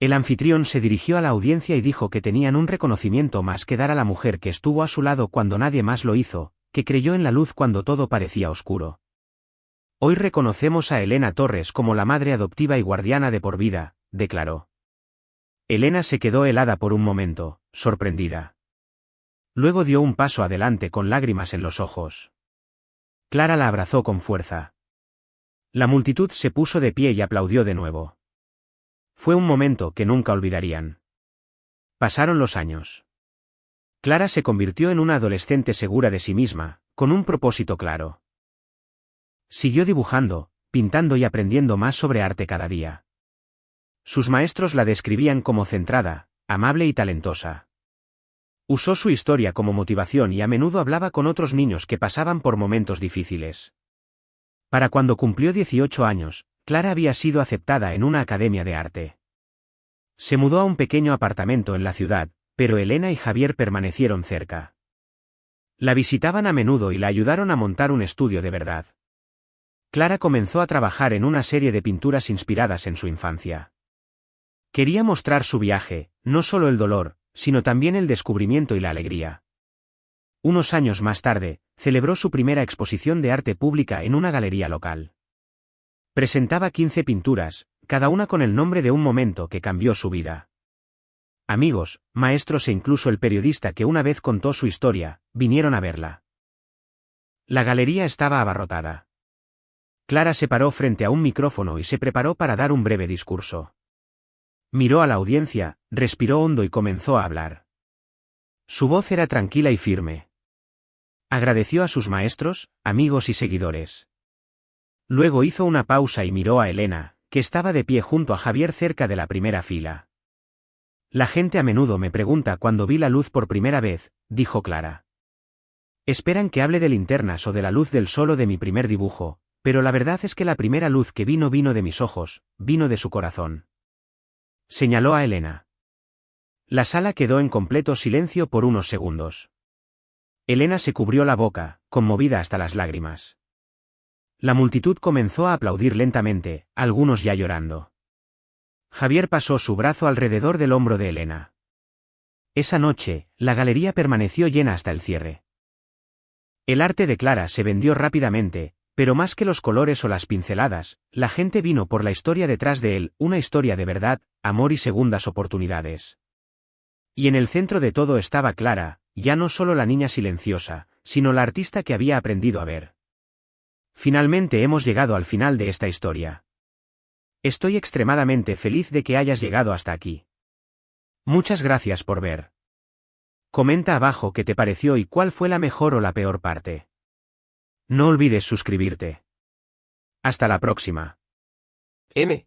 El anfitrión se dirigió a la audiencia y dijo que tenían un reconocimiento más que dar a la mujer que estuvo a su lado cuando nadie más lo hizo, que creyó en la luz cuando todo parecía oscuro. Hoy reconocemos a Elena Torres como la madre adoptiva y guardiana de por vida, declaró. Elena se quedó helada por un momento, sorprendida. Luego dio un paso adelante con lágrimas en los ojos. Clara la abrazó con fuerza. La multitud se puso de pie y aplaudió de nuevo. Fue un momento que nunca olvidarían. Pasaron los años. Clara se convirtió en una adolescente segura de sí misma, con un propósito claro. Siguió dibujando, pintando y aprendiendo más sobre arte cada día. Sus maestros la describían como centrada, amable y talentosa. Usó su historia como motivación y a menudo hablaba con otros niños que pasaban por momentos difíciles. Para cuando cumplió 18 años, Clara había sido aceptada en una academia de arte. Se mudó a un pequeño apartamento en la ciudad, pero Elena y Javier permanecieron cerca. La visitaban a menudo y la ayudaron a montar un estudio de verdad. Clara comenzó a trabajar en una serie de pinturas inspiradas en su infancia. Quería mostrar su viaje, no solo el dolor, sino también el descubrimiento y la alegría. Unos años más tarde, celebró su primera exposición de arte pública en una galería local. Presentaba 15 pinturas, cada una con el nombre de un momento que cambió su vida. Amigos, maestros e incluso el periodista que una vez contó su historia, vinieron a verla. La galería estaba abarrotada. Clara se paró frente a un micrófono y se preparó para dar un breve discurso. Miró a la audiencia, respiró hondo y comenzó a hablar. Su voz era tranquila y firme. Agradeció a sus maestros, amigos y seguidores. Luego hizo una pausa y miró a Elena, que estaba de pie junto a Javier cerca de la primera fila. La gente a menudo me pregunta cuando vi la luz por primera vez, dijo Clara. Esperan que hable de linternas o de la luz del sol o de mi primer dibujo, pero la verdad es que la primera luz que vino de mis ojos, vino de su corazón. Señaló a Elena. La sala quedó en completo silencio por unos segundos. Elena se cubrió la boca, conmovida hasta las lágrimas. La multitud comenzó a aplaudir lentamente, algunos ya llorando. Javier pasó su brazo alrededor del hombro de Elena. Esa noche, la galería permaneció llena hasta el cierre. El arte de Clara se vendió rápidamente, pero más que los colores o las pinceladas, la gente vino por la historia detrás de él, una historia de verdad, amor y segundas oportunidades. Y en el centro de todo estaba Clara, ya no solo la niña silenciosa, sino la artista que había aprendido a ver. Finalmente hemos llegado al final de esta historia. Estoy extremadamente feliz de que hayas llegado hasta aquí. Muchas gracias por ver. Comenta abajo qué te pareció y cuál fue la mejor o la peor parte. No olvides suscribirte. Hasta la próxima. M.